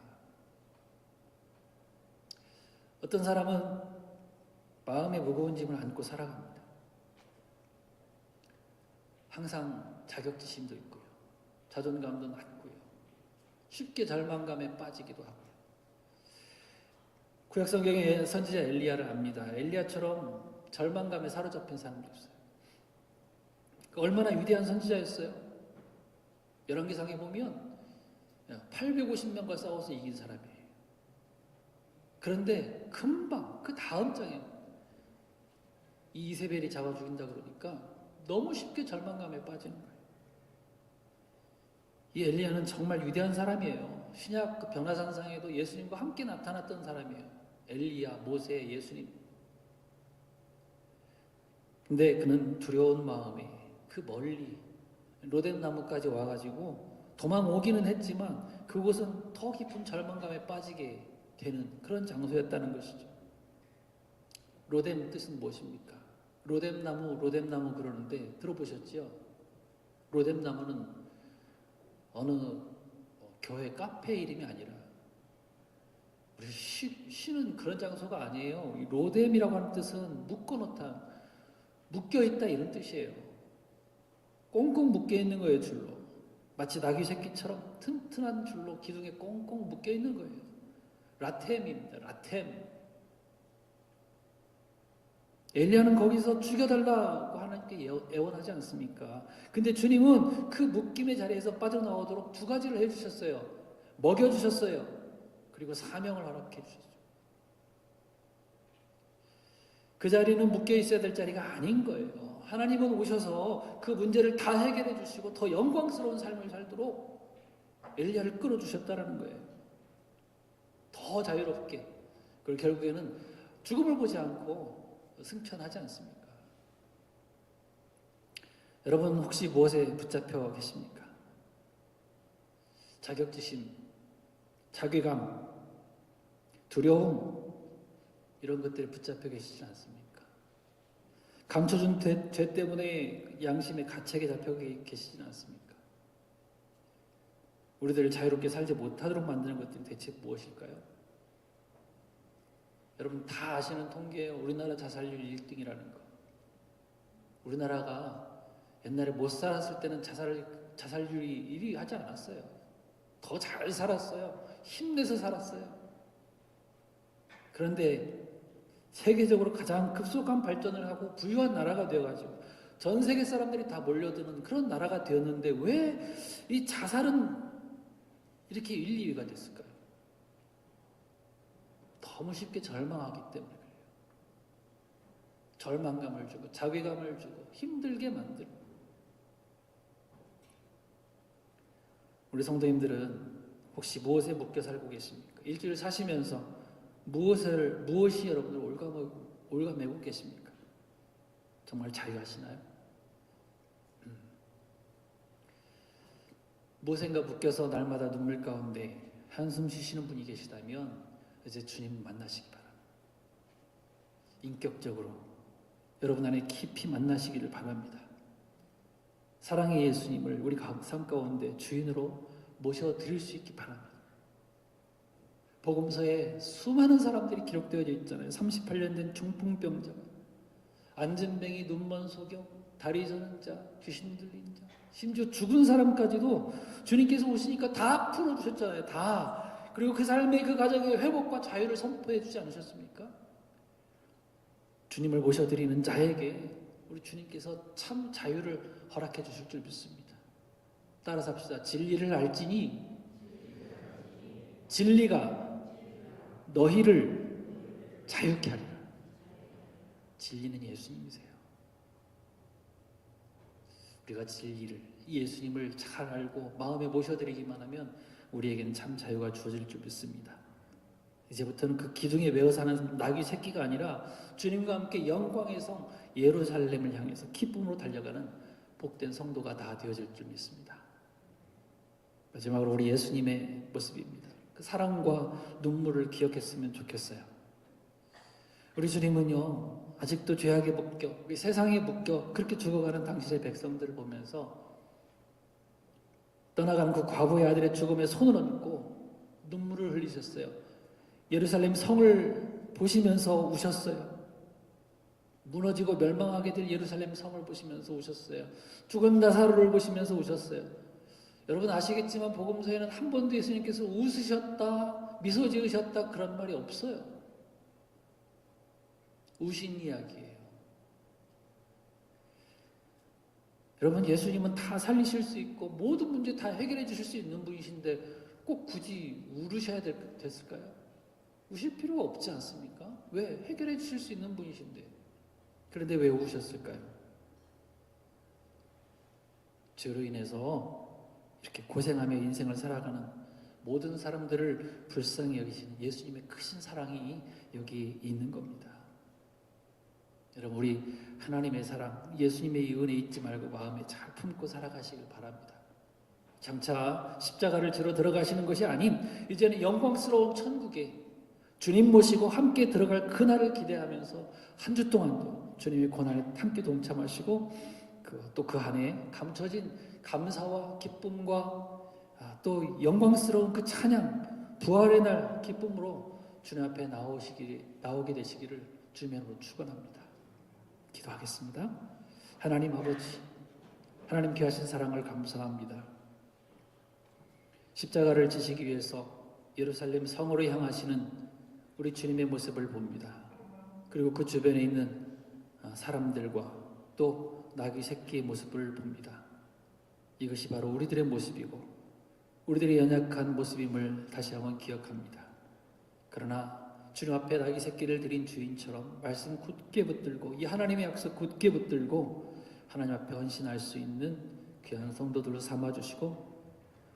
어떤 사람은 마음에 무거운 짐을 안고 살아갑니다. 항상 자격지심도 있고요, 자존감도 낮고요, 쉽게 절망감에 빠지기도 하고요. 구약 성경의 선지자 엘리야를 압니다. 엘리야처럼 절망감에 사로잡힌 사람이 없어요. 얼마나 위대한 선지자였어요. 열왕기상에 보면 850명과 싸워서 이긴 사람이에요. 그런데 금방 그 다음 장에 이 이세벨이 잡아 죽인다 그러니까 너무 쉽게 절망감에 빠지는 거예요. 이 엘리야는 정말 위대한 사람이에요. 신약 그 변화산상에도 예수님과 함께 나타났던 사람이에요. 엘리야, 모세, 예수님. 근데 그는 두려운 마음에 그 멀리 로뎀 나무까지 와가지고 도망 오기는 했지만 그곳은 더 깊은 절망감에 빠지게 되는 그런 장소였다는 것이죠. 로뎀 뜻은 무엇입니까? 로뎀나무 그러는데 들어보셨죠? 로뎀나무는 어느 교회 카페 이름이 아니라 우리 쉬는 그런 장소가 아니에요. 이 로뎀이라고 하는 뜻은 묶어놓다, 묶여있다 이런 뜻이에요. 꽁꽁 묶여있는 거예요, 줄로. 마치 나귀 새끼처럼 튼튼한 줄로 기둥에 꽁꽁 묶여있는 거예요. 라템입니다. 라템. 엘리야는 거기서 죽여달라고 하나님께 애원하지 않습니까? 근데 주님은 그 묶임의 자리에서 빠져나오도록 두 가지를 해주셨어요. 먹여주셨어요. 그리고 사명을 허락해 주셨죠. 그 자리는 묶여 있어야 될 자리가 아닌 거예요. 하나님은 오셔서 그 문제를 다 해결해 주시고 더 영광스러운 삶을 살도록 엘리야를 끌어주셨다는 거예요. 더 자유롭게. 그리고 결국에는 죽음을 보지 않고 승천하지 않습니까? 여러분 혹시 무엇에 붙잡혀 계십니까? 자격지심, 자괴감, 두려움 이런 것들에 붙잡혀 계시지 않습니까? 감춰준 죄 때문에 양심의 가책에 잡혀 계시지는 않습니까? 우리들을 자유롭게 살지 못하도록 만드는 것들이 대체 무엇일까요? 여러분 다 아시는 통계예요. 우리나라 자살률 1등이라는 거. 우리나라가 옛날에 못 살았을 때는 자살률이 1위 하지 않았어요. 더 잘 살았어요. 힘내서 살았어요. 그런데 세계적으로 가장 급속한 발전을 하고 부유한 나라가 되어가지고 전 세계 사람들이 다 몰려드는 그런 나라가 되었는데 왜 이 자살은 이렇게 1, 2위가 됐을까요? 너무 쉽게 절망하기 때문에 그래요. 절망감을 주고 자괴감을 주고 힘들게 만들고. 우리 성도님들은 혹시 무엇에 묶여 살고 계십니까? 일주일 사시면서 무엇이 여러분을 올가매고 계십니까? 정말 자유하시나요? 무엇인가 묶여서 날마다 눈물 가운데 한숨 쉬시는 분이 계시다면 이제 주님 만나시기 바랍니다. 인격적으로 여러분 안에 깊이 만나시기를 바랍니다. 사랑의 예수님을 우리 삶 가운데 주인으로 모셔드릴 수 있기 바랍니다. 복음서에 수많은 사람들이 기록되어 있잖아요. 38년 된 중풍병자, 안진뱅이, 눈먼 소경, 다리 저는 자, 귀신 들린 자, 심지어 죽은 사람까지도 주님께서 오시니까 다 풀어주셨잖아요. 다. 그리고 그 삶의 그 가정의 회복과 자유를 선포해 주지 않으셨습니까? 주님을 모셔드리는 자에게 우리 주님께서 참 자유를 허락해 주실 줄 믿습니다. 따라서 합시다. 진리를 알지니 진리가 너희를 자유케 하리라. 진리는 예수님이세요. 우리가 진리를, 예수님을 잘 알고 마음에 모셔드리기만 하면 우리에게는 참 자유가 주어질 줄 믿습니다. 이제부터는 그 기둥에 매어 사는 나귀 새끼가 아니라 주님과 함께 영광의 성 예루살렘을 향해서 기쁨으로 달려가는 복된 성도가 다 되어질 줄 믿습니다. 마지막으로 우리 예수님의 모습입니다. 그 사랑과 눈물을 기억했으면 좋겠어요. 우리 주님은요, 아직도 죄악에 묶여, 우리 세상에 묶여 그렇게 죽어가는 당신의 백성들을 보면서 떠나가는 그 과부의 아들의 죽음에 손을 얹고 눈물을 흘리셨어요. 예루살렘 성을 보시면서 우셨어요. 무너지고 멸망하게 될 예루살렘 성을 보시면서 우셨어요. 죽은 나사로를 보시면서 우셨어요. 여러분 아시겠지만 복음서에는 한 번도 예수님께서 웃으셨다, 미소 지으셨다 그런 말이 없어요. 우신 이야기예요. 여러분 예수님은 다 살리실 수 있고 모든 문제 다 해결해 주실 수 있는 분이신데 꼭 굳이 울으셔야 됐을까요? 우실 필요가 없지 않습니까? 왜? 해결해 주실 수 있는 분이신데. 그런데 왜 우셨을까요? 죄로 인해서 이렇게 고생하며 인생을 살아가는 모든 사람들을 불쌍히 여기시는 예수님의 크신 사랑이 여기 있는 겁니다. 여러분 우리 하나님의 사랑, 예수님의 이 은혜 잊지 말고 마음에 잘 품고 살아가시길 바랍니다. 장차 십자가를 지러 들어가시는 것이 아닌 이제는 영광스러운 천국에 주님 모시고 함께 들어갈 그날을 기대하면서 한 주 동안도 주님의 고난에 함께 동참하시고 또 그 안에 감춰진 감사와 기쁨과 또 영광스러운 그 찬양, 부활의 날 기쁨으로 주님 앞에 나오게 되시기를 주님으로 축원합니다. 기도하겠습니다. 하나님 아버지, 하나님 귀하신 사랑을 감사합니다. 십자가를 지시기 위해서 예루살렘 성으로 향하시는 우리 주님의 모습을 봅니다. 그리고 그 주변에 있는 사람들과 또 나귀 새끼의 모습을 봅니다. 이것이 바로 우리들의 모습이고 우리들의 연약한 모습임을 다시 한번 기억합니다. 그러나 주님 앞에 나귀 새끼를 드린 주인처럼 말씀 굳게 붙들고 이 하나님의 약속 굳게 붙들고 하나님 앞에 헌신할 수 있는 귀한 성도들로 삼아주시고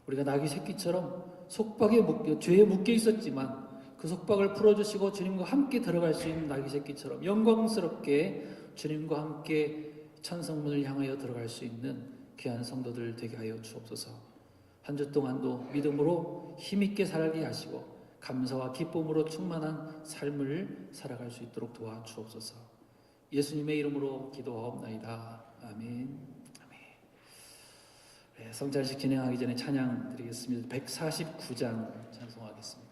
우리가 나귀 새끼처럼 속박에 묶여 죄에 묶여 있었지만 그 속박을 풀어주시고 주님과 함께 들어갈 수 있는 나귀 새끼처럼 영광스럽게 주님과 함께 천성문을 향하여 들어갈 수 있는 귀한 성도들 되게 하여 주옵소서. 한 주 동안도 믿음으로 힘있게 살게 하시고 감사와 기쁨으로 충만한 삶을 살아갈 수 있도록 도와주옵소서. 예수님의 이름으로 기도하옵나이다. 아멘. 네, 성찬식 진행하기 전에 찬양 드리겠습니다. 149장 찬송하겠습니다.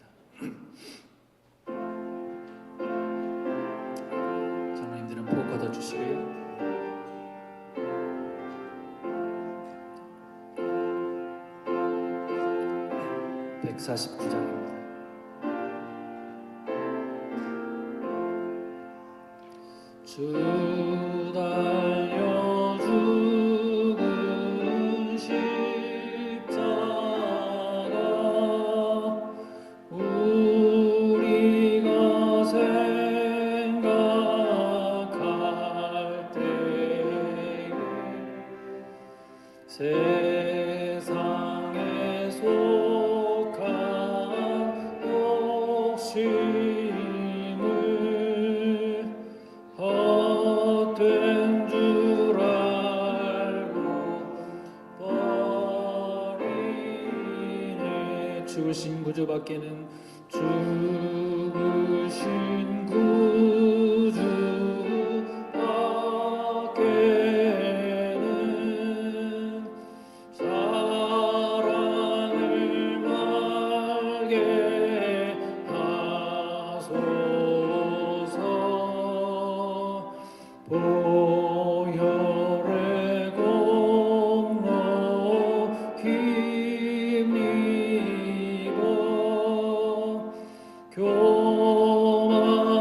장로님들은 복 걷어주시고요. 149장입니다. 주 달려 죽은 십자가 우리가 생각할 때에 세상에 속한 욕심을 헛된 줄 알고 버리네. 죽으신 구주밖에는 죽으신 구주밖에는 사랑을 말게 하소서. 보혈의 공로 힘입어 교만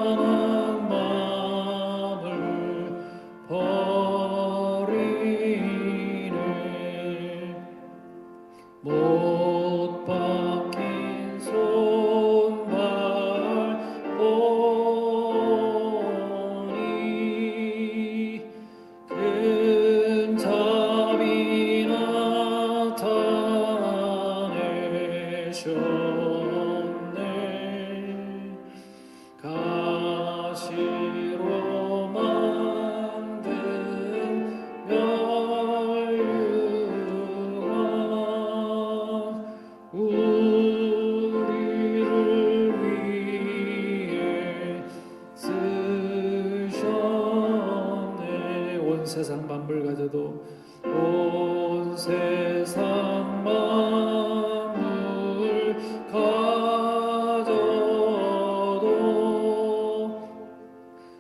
세상 만물 가져도 온 세상 만물 가져도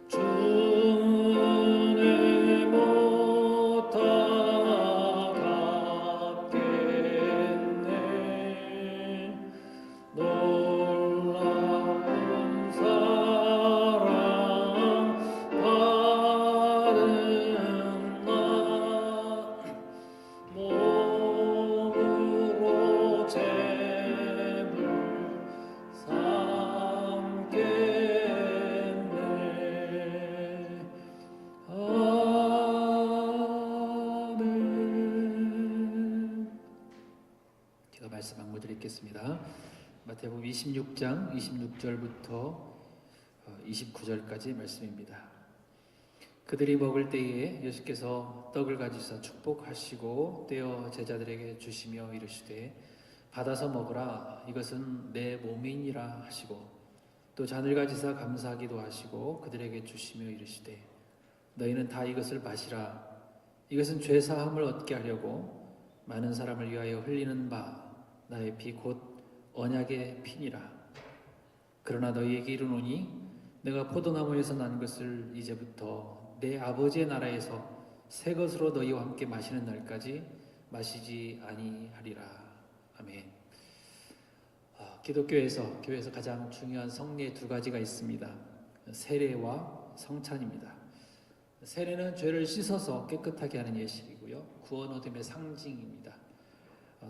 주의 못다 갚겠네. 놀라운 사랑 받은 나 몸으로 재물 삼겠네. 아멘. 제가 말씀 한 구절 읽겠습니다. 마태복음 26장 26절부터 29절까지 말씀입니다. 그들이 먹을 때에 예수께서 떡을 가지사 축복하시고 떼어 제자들에게 주시며 이르시되 받아서 먹으라 이것은 내 몸이니라 하시고 또 잔을 가지사 감사하기도 하시고 그들에게 주시며 이르시되 너희는 다 이것을 마시라 이것은 죄 사함을 얻게 하려고 많은 사람을 위하여 흘리는 바 나의 피 곧 언약의 피니라. 그러나 너희에게 이르노니 내가 포도나무에서 난 것을 이제부터 내 아버지의 나라에서 새 것으로 너희와 함께 마시는 날까지 마시지 아니하리라. 아멘. 기독교에서 교회에서 가장 중요한 성례 두 가지가 있습니다. 세례와 성찬입니다. 세례는 죄를 씻어서 깨끗하게 하는 예식이고요. 구원 얻음의 상징입니다.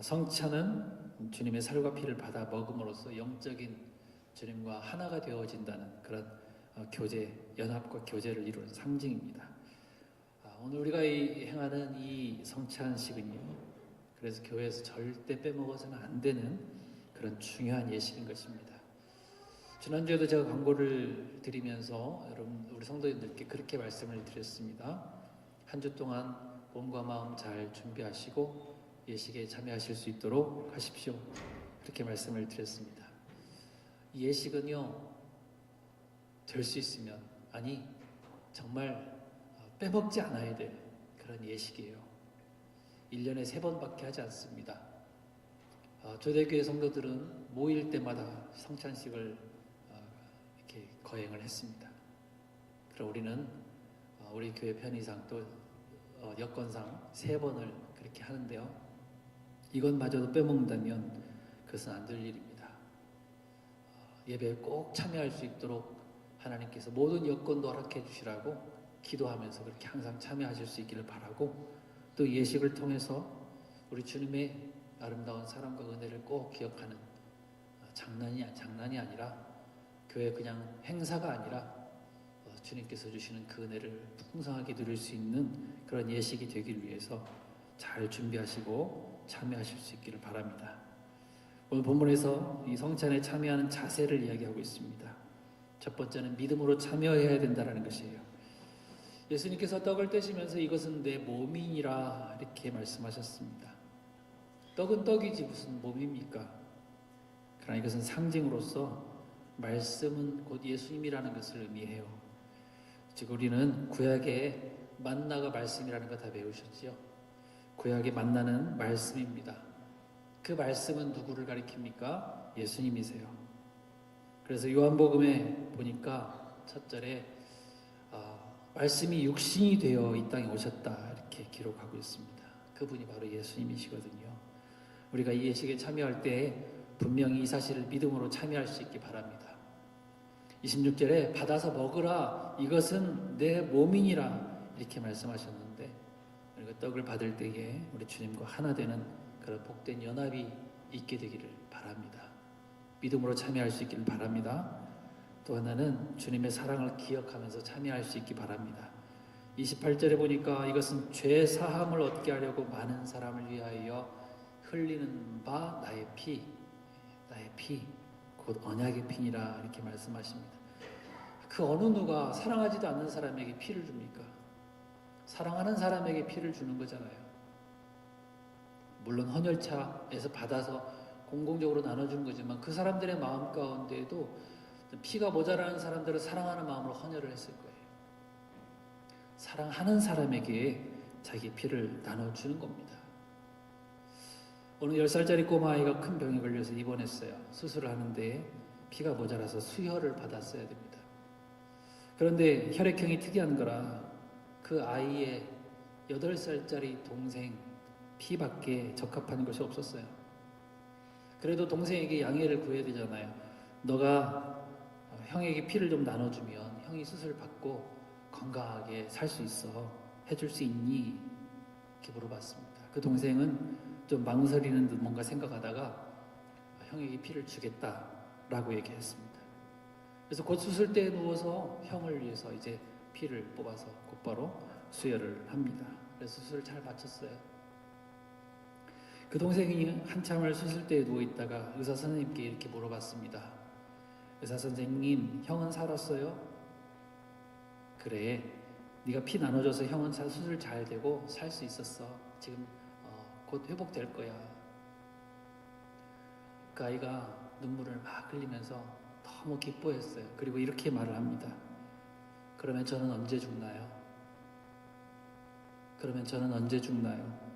성찬은 주님의 살과 피를 받아 먹음으로써 영적인 주님과 하나가 되어진다는 그런 교제, 연합과 교제를 이루는 상징입니다. 오늘 우리가 행하는 이 성찬식은요, 그래서 교회에서 절대 빼먹어서는 안 되는 그런 중요한 예식인 것입니다. 지난주에도 제가 광고를 드리면서 여러분 우리 성도님들께 그렇게 말씀을 드렸습니다. 한 주 동안 몸과 마음 잘 준비하시고 예식에 참여하실 수 있도록 하십시오. 그렇게 말씀을 드렸습니다. 이 예식은요, 될 수 있으면, 아니 정말 빼먹지 않아야 될 그런 예식이에요. 1년에 3번밖에 하지 않습니다. 조대교회 성도들은 모일 때마다 성찬식을 이렇게 거행을 했습니다. 그럼 우리는 우리 교회 편의상 또 여건상 3번을 그렇게 하는데요. 이것마저도 빼먹는다면 그것은 안 될 일입니다. 예배에 꼭 참여할 수 있도록 하나님께서 모든 여건도 허락해 주시라고 기도하면서 그렇게 항상 참여하실 수 있기를 바라고, 또 예식을 통해서 우리 주님의 아름다운 사랑과 은혜를 꼭 기억하는 장난이 아니라 교회 그냥 행사가 아니라 주님께서 주시는 그 은혜를 풍성하게 누릴 수 있는 그런 예식이 되길 위해서 잘 준비하시고 참여하실 수 있기를 바랍니다. 오늘 본문에서 이 성찬에 참여하는 자세를 이야기하고 있습니다. 첫 번째는 믿음으로 참여해야 된다는 것이에요. 예수님께서 떡을 떼시면서 이것은 내 몸이니라 이렇게 말씀하셨습니다. 떡은 떡이지 무슨 몸입니까? 그러나 이것은 상징으로서 말씀은 곧 예수님이라는 것을 의미해요. 즉 우리는 구약의 만나가 말씀이라는 거 다 배우셨지요? 구약의 만나는 말씀입니다. 그 말씀은 누구를 가리킵니까? 예수님이세요. 그래서 요한복음에 보니까 첫 절에 말씀이 육신이 되어 이 땅에 오셨다 이렇게 기록하고 있습니다. 그분이 바로 예수님이시거든요. 우리가 이 예식에 참여할 때 분명히 이 사실을 믿음으로 참여할 수 있기 바랍니다. 26절에 받아서 먹으라 이것은 내 몸이니라 이렇게 말씀하셨는데, 우리가 떡을 받을 때에 우리 주님과 하나 되는 그런 복된 연합이 있게 되기를 바랍니다. 믿음으로 참여할 수 있기를 바랍니다. 또 하나는 주님의 사랑을 기억하면서 참여할 수 있기 바랍니다. 28절에 보니까 이것은 죄 사함을 얻게 하려고 많은 사람을 위하여 흘리는 바 나의 피 곧 언약의 피니라 이렇게 말씀하십니다. 그 어느 누가 사랑하지도 않는 사람에게 피를 줍니까? 사랑하는 사람에게 피를 주는 거잖아요. 물론 헌혈차에서 받아서 공공적으로 나눠준 거지만 그 사람들의 마음 가운데에도 피가 모자라는 사람들을 사랑하는 마음으로 헌혈을 했을 거예요. 사랑하는 사람에게 자기 피를 나눠주는 겁니다. 어느 10살짜리 꼬마아이가 큰 병에 걸려서 입원했어요. 수술을 하는데 피가 모자라서 수혈을 받았어야 됩니다. 그런데 혈액형이 특이한 거라 그 아이의 8살짜리 동생 피밖에 적합한 것이 없었어요. 그래도 동생에게 양해를 구해야 되잖아요. 너가 형에게 피를 좀 나눠주면 형이 수술 받고 건강하게 살 수 있어. 해줄 수 있니? 이렇게 물어봤습니다. 그 동생은 좀 망설이는 듯 뭔가 생각하다가 형에게 피를 주겠다라고 얘기했습니다. 그래서 곧 수술대에 누워서 형을 위해서 이제 피를 뽑아서 곧바로 수혈을 합니다. 그래서 수술을 잘 마쳤어요. 그 동생이 한참을 수술대에 누워 있다가 의사 선생님께 이렇게 물어봤습니다. 의사 선생님, 형은 살았어요? 그래, 네가 피 나눠줘서 형은 수술 잘 되고 살 수 있었어. 지금 곧 회복될 거야. 그 아이가 눈물을 막 흘리면서 너무 기뻐했어요. 그리고 이렇게 말을 합니다. 그러면 저는 언제 죽나요? 그러면 저는 언제 죽나요?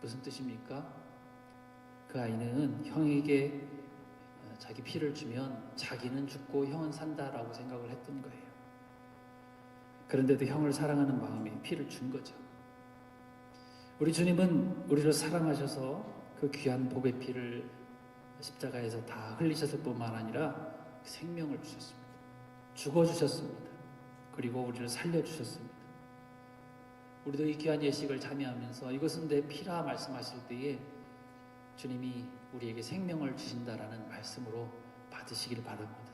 무슨 뜻입니까? 그 아이는 형에게 자기 피를 주면 자기는 죽고 형은 산다라고 생각을 했던 거예요. 그런데도 형을 사랑하는 마음에 피를 준 거죠. 우리 주님은 우리를 사랑하셔서 그 귀한 복의 피를 십자가에서 다 흘리셨을 뿐만 아니라 생명을 주셨습니다. 죽어주셨습니다. 그리고 우리를 살려주셨습니다. 우리도 이 귀한 예식을 참여하면서 이것은 내 피라 말씀하실 때에 주님이 우리에게 생명을 주신다라는 말씀으로 받으시길 바랍니다.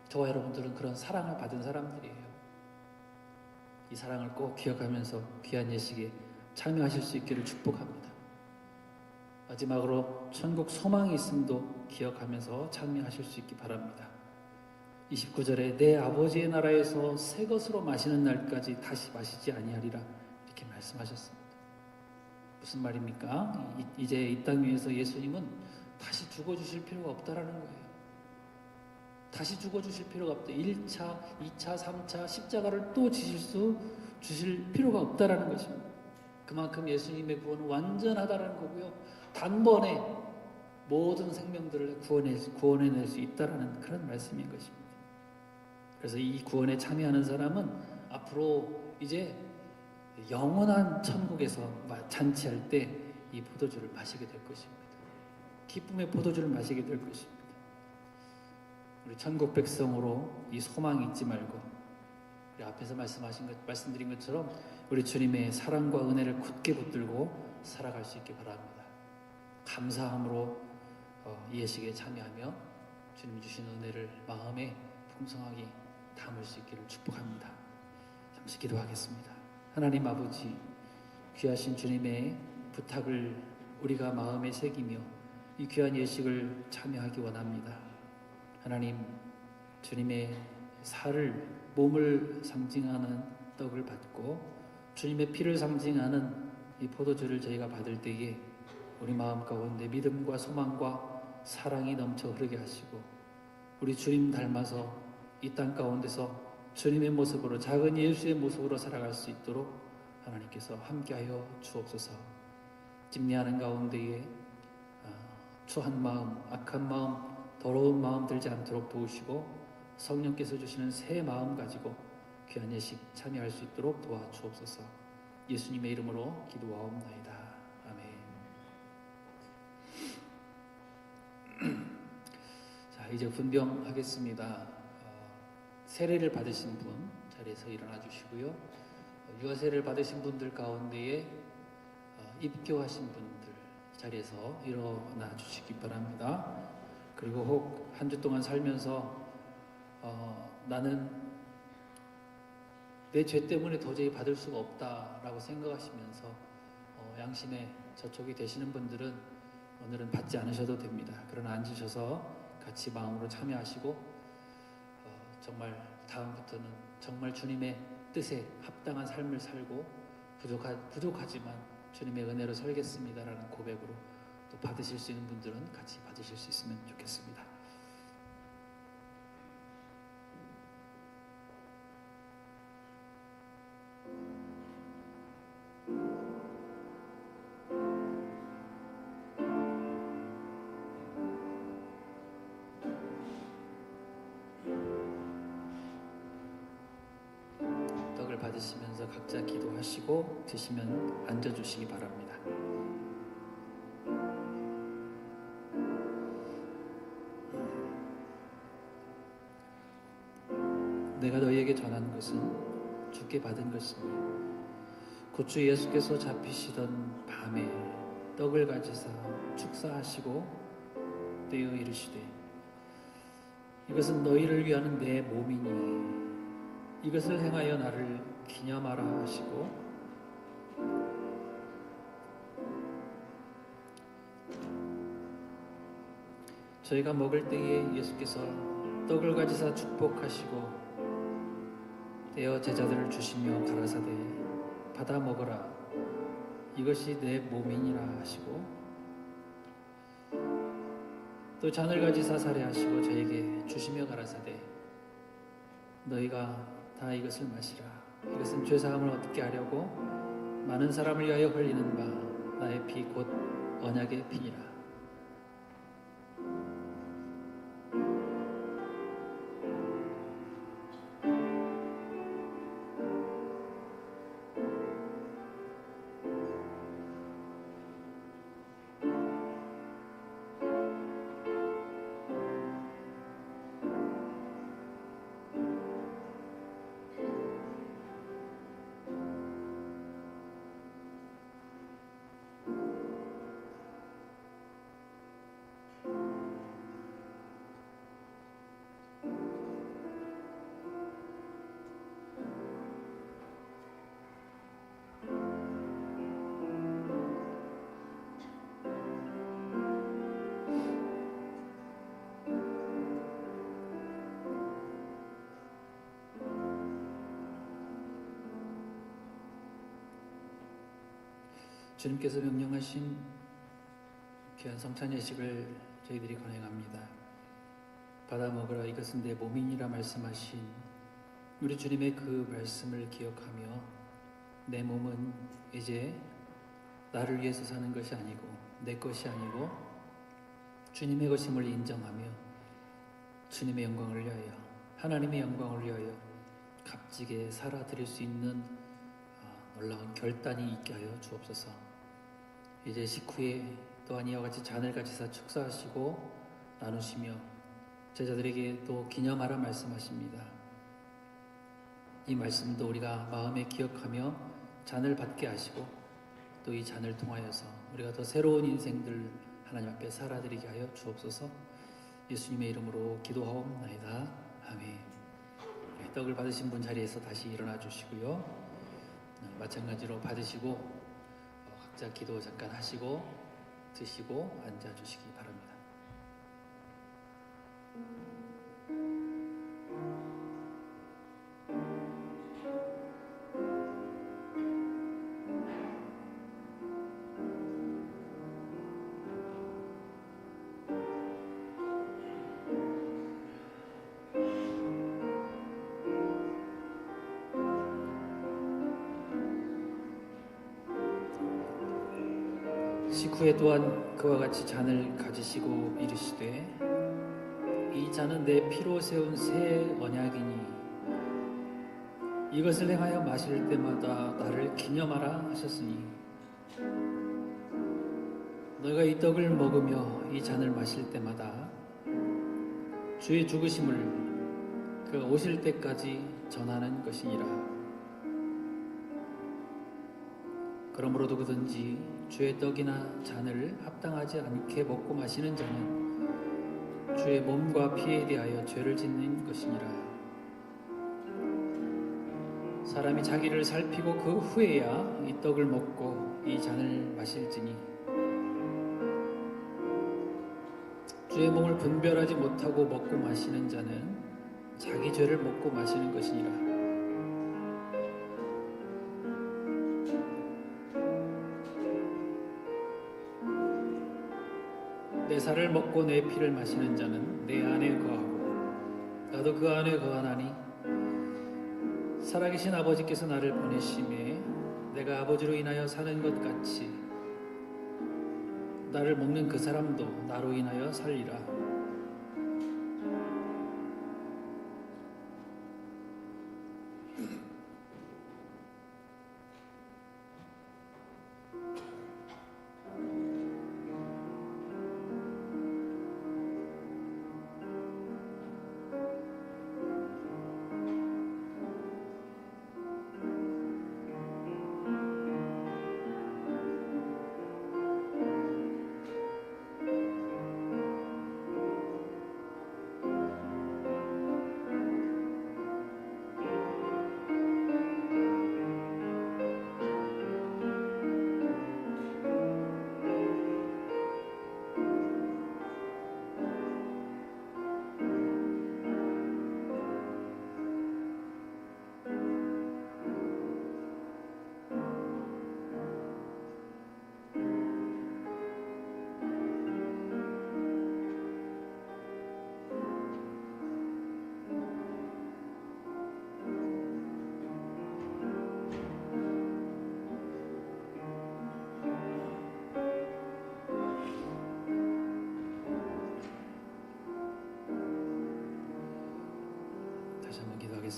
저와 여러분들은 그런 사랑을 받은 사람들이에요. 이 사랑을 꼭 기억하면서 귀한 예식에 참여하실 수 있기를 축복합니다. 마지막으로 천국 소망이 있음도 기억하면서 참여하실 수 있기 바랍니다. 29절에 내 아버지의 나라에서 새 것으로 마시는 날까지 다시 마시지 아니하리라 이렇게 말씀하셨습니다. 무슨 말입니까? 이제 이 땅 위에서 예수님은 다시 죽어주실 필요가 없다라는 거예요. 다시 죽어주실 필요가 없다. 1차, 2차, 3차 십자가를 또 주실 필요가 없다라는 것입니다. 그만큼 예수님의 구원은 완전하다라는 거고요. 단번에 모든 생명들을 구원해낼 수 있다라는 그런 말씀인 것입니다. 그래서 이 구원에 참여하는 사람은 앞으로 이제 영원한 천국에서 잔치할 때 이 포도주를 마시게 될 것입니다. 기쁨의 포도주를 마시게 될 것입니다. 우리 천국 백성으로 이 소망 잊지 말고 우리 앞에서 말씀드린 것처럼 우리 주님의 사랑과 은혜를 굳게 붙들고 살아갈 수 있기 바랍니다. 감사함으로 이 예식에 참여하며 주님 주신 은혜를 마음에 풍성하게 담을 수 있기를 축복합니다. 잠시 기도하겠습니다. 하나님 아버지, 귀하신 주님의 부탁을 우리가 마음에 새기며 이 귀한 예식을 참여하기 원합니다. 하나님, 주님의 살을, 몸을 상징하는 떡을 받고 주님의 피를 상징하는 이 포도주를 저희가 받을 때에 우리 마음 가운데 믿음과 소망과 사랑이 넘쳐 흐르게 하시고 우리 주님 닮아서 이 땅 가운데서 주님의 모습으로, 작은 예수의 모습으로 살아갈 수 있도록 하나님께서 함께하여 주옵소서. 집례하는 가운데에 추한 마음, 악한 마음, 더러운 마음 들지 않도록 도우시고 성령께서 주시는 새 마음 가지고 귀한 예식 참여할 수 있도록 도와주옵소서. 예수님의 이름으로 기도하옵나이다. 아멘. 자, 이제 분병하겠습니다. 세례를 받으신 분 자리에서 일어나 주시고요. 유아세례를 받으신 분들 가운데에 입교하신 분들 자리에서 일어나 주시기 바랍니다. 그리고 혹 한 주 동안 살면서 나는 내 죄 때문에 도저히 받을 수가 없다라고 생각하시면서 양심의 저촉이 되시는 분들은 오늘은 받지 않으셔도 됩니다. 그러나 앉으셔서 같이 마음으로 참여하시고 정말 다음부터는 정말 주님의 뜻에 합당한 삶을 살고 부족하지만 주님의 은혜로 살겠습니다라는 고백으로 또 받으실 수 있는 분들은 같이 받으실 수 있으면 좋겠습니다. 먼저 각자 기도하시고 드시면 앉아주시기 바랍니다. 내가 너희에게 전한 것은 주께 받은 것이니 곧 주 예수께서 잡히시던 밤에 떡을 가지사 축사하시고 떼어 이르시되 이것은 너희를 위하는 내 몸이니 이것을 행하여 나를 기념하라 하시고 저희가 먹을 때에 예수께서 떡을 가지사 축복하시고 떼어 제자들을 주시며 가라사대 받아 먹어라 이것이 내 몸이니라 하시고 또 잔을 가지사 살해하시고 저에게 주시며 가라사대 너희가 다 이것을 마시라 이것은 죄사함을 얻게 하려고 많은 사람을 위하여 흘리는 바 나의 피 곧 언약의 피니라. 주님께서 명령하신 귀한 성찬 예식을 저희들이 건행합니다. 받아 먹으라 이것은 내 몸이니라 말씀하신 우리 주님의 그 말씀을 기억하며 내 몸은 이제 나를 위해서 사는 것이 아니고 내 것이 아니고 주님의 것임을 인정하며 주님의 영광을 위하여 하나님의 영광을 위하여 값지게 살아드릴 수 있는 놀라운 결단이 있게 하여 주옵소서. 이제 식후에 또한 이와 같이 잔을 가지사 축사하시고 나누시며 제자들에게 또 기념하라 말씀하십니다. 이 말씀도 우리가 마음에 기억하며 잔을 받게 하시고 또 이 잔을 통하여서 우리가 더 새로운 인생들 하나님 앞에 살아드리게 하여 주옵소서. 예수님의 이름으로 기도하옵나이다. 아멘. 떡을 받으신 분 자리에서 다시 일어나 주시고요. 마찬가지로 받으시고 각자 기도 잠깐 하시고 드시고 앉아 주시기 바랍니다. 식후에 또한 그와 같이 잔을 가지시고 이르시되 이 잔은 내 피로 세운 새 언약이니 이것을 행하여 마실 때마다 나를 기념하라 하셨으니 너희가 이 떡을 먹으며 이 잔을 마실 때마다 주의 죽으심을 그가 오실 때까지 전하는 것이니라. 그러므로 누구든지 주의 떡이나 잔을 합당하지 않게 먹고 마시는 자는 주의 몸과 피에 대하여 죄를 짓는 것이니라. 사람이 자기를 살피고 그 후에야 이 떡을 먹고 이 잔을 마실지니 주의 몸을 분별하지 못하고 먹고 마시는 자는 자기 죄를 먹고 마시는 것이니라. 내 살을 먹고 내 피를 마시는 자는 내 안에 거하고 나도 그 안에 거하나니 살아계신 아버지께서 나를 보내심에 내가 아버지로 인하여 사는 것 같이 나를 먹는 그 사람도 나로 인하여 살리라.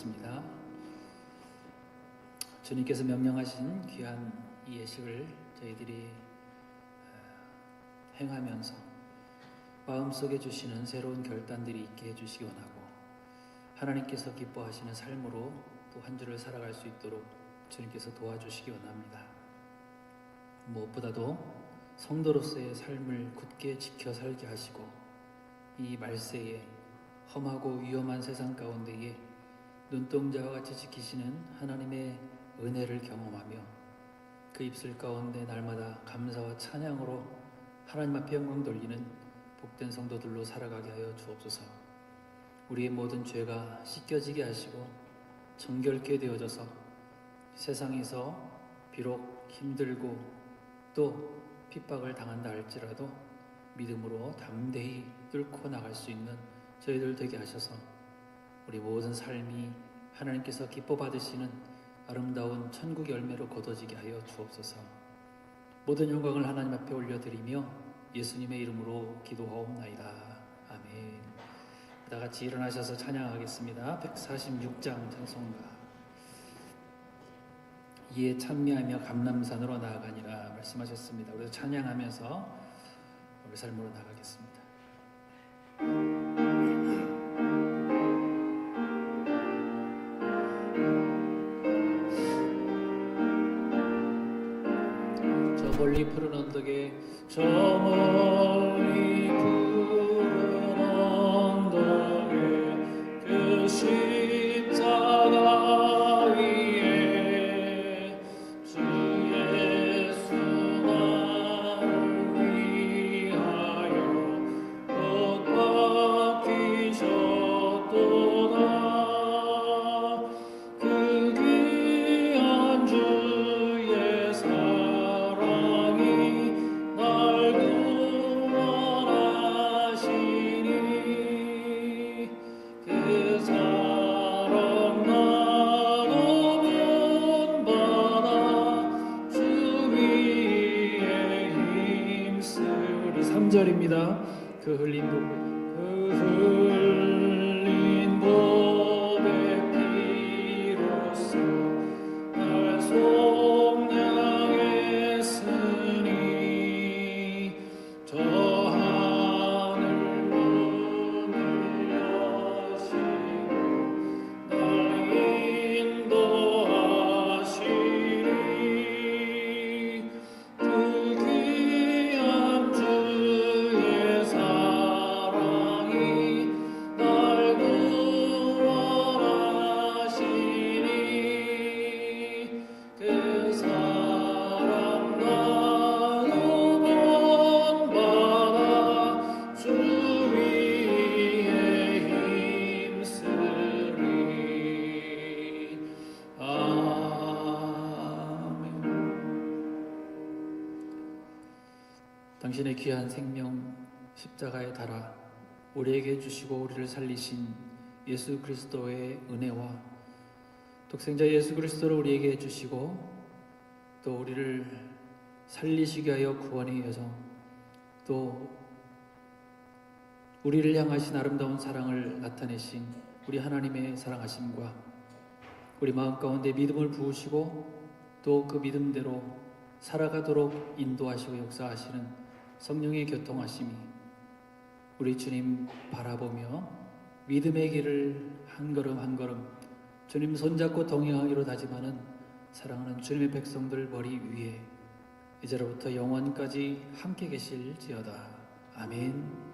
나누겠습니다. 주님께서 명령하신 귀한 이 예식을 저희들이 행하면서 마음속에 주시는 새로운 결단들이 있게 해주시기 원하고, 하나님께서 기뻐하시는 삶으로 또 한 주를 살아갈 수 있도록 주님께서 도와주시기 원합니다. 무엇보다도 성도로서의 삶을 굳게 지켜 살게 하시고, 이 말세에 험하고 위험한 세상 가운데에 눈동자와 같이 지키시는 하나님의 은혜를 경험하며 그 입술 가운데 날마다 감사와 찬양으로 하나님 앞에 영광 돌리는 복된 성도들로 살아가게 하여 주옵소서. 우리의 모든 죄가 씻겨지게 하시고 정결케 되어져서 세상에서 비록 힘들고 또 핍박을 당한다 할지라도 믿음으로 담대히 뚫고 나갈 수 있는 저희들 되게 하셔서 우리 모든 삶이 하나님께서 기뻐 받으시는 아름다운 천국 열매로 거둬지게 하여 주옵소서. 모든 영광을 하나님 앞에 올려드리며 예수님의 이름으로 기도하옵나이다. 아멘. 다 같이 일어나셔서 찬양하겠습니다. 146장 찬송가. 이에 찬미하며 감람산으로 나아가니라 말씀하셨습니다. 우리 찬양하면서 우리 삶으로 나가겠습니다. 저 멀리 푸른 언덕에, 저 멀리 푸른 언덕에 그 십자가 위에 주 예수 나를 위하여 못 박히셨도다. 그 귀한 주의 사랑이 날 구원하시니 그 사랑 나도 본받아 주 위에 힘쓰리. 3절입니다. 그 흘린 보배 피로써 날 속량했으니 저 하늘 문을 여시고 날 인도하시니 그 귀한 주의 사랑이 날 구원하시니 그 사랑 나도 본받아 주 위에 힘쓰리. 아멘. 당신의 귀한 생명 십자가에 달아 우리에게 주시고 우리를 살리신 예수 그리스도의 은혜와 독생자 예수 그리스도를 우리에게 주시고 또 우리를 살리시게 하여 구원의 여정, 또 우리를 향하신 아름다운 사랑을 나타내신 우리 하나님의 사랑하심과 우리 마음 가운데 믿음을 부으시고 또 그 믿음대로 살아가도록 인도하시고 역사하시는 성령의 교통하심이 우리 주님 바라보며 믿음의 길을 한 걸음 한 걸음 주님 손잡고 동행하기로 다짐하는 사랑하는 주님의 백성들 머리 위에 이제로부터 영원까지 함께 계실지어다. 아멘.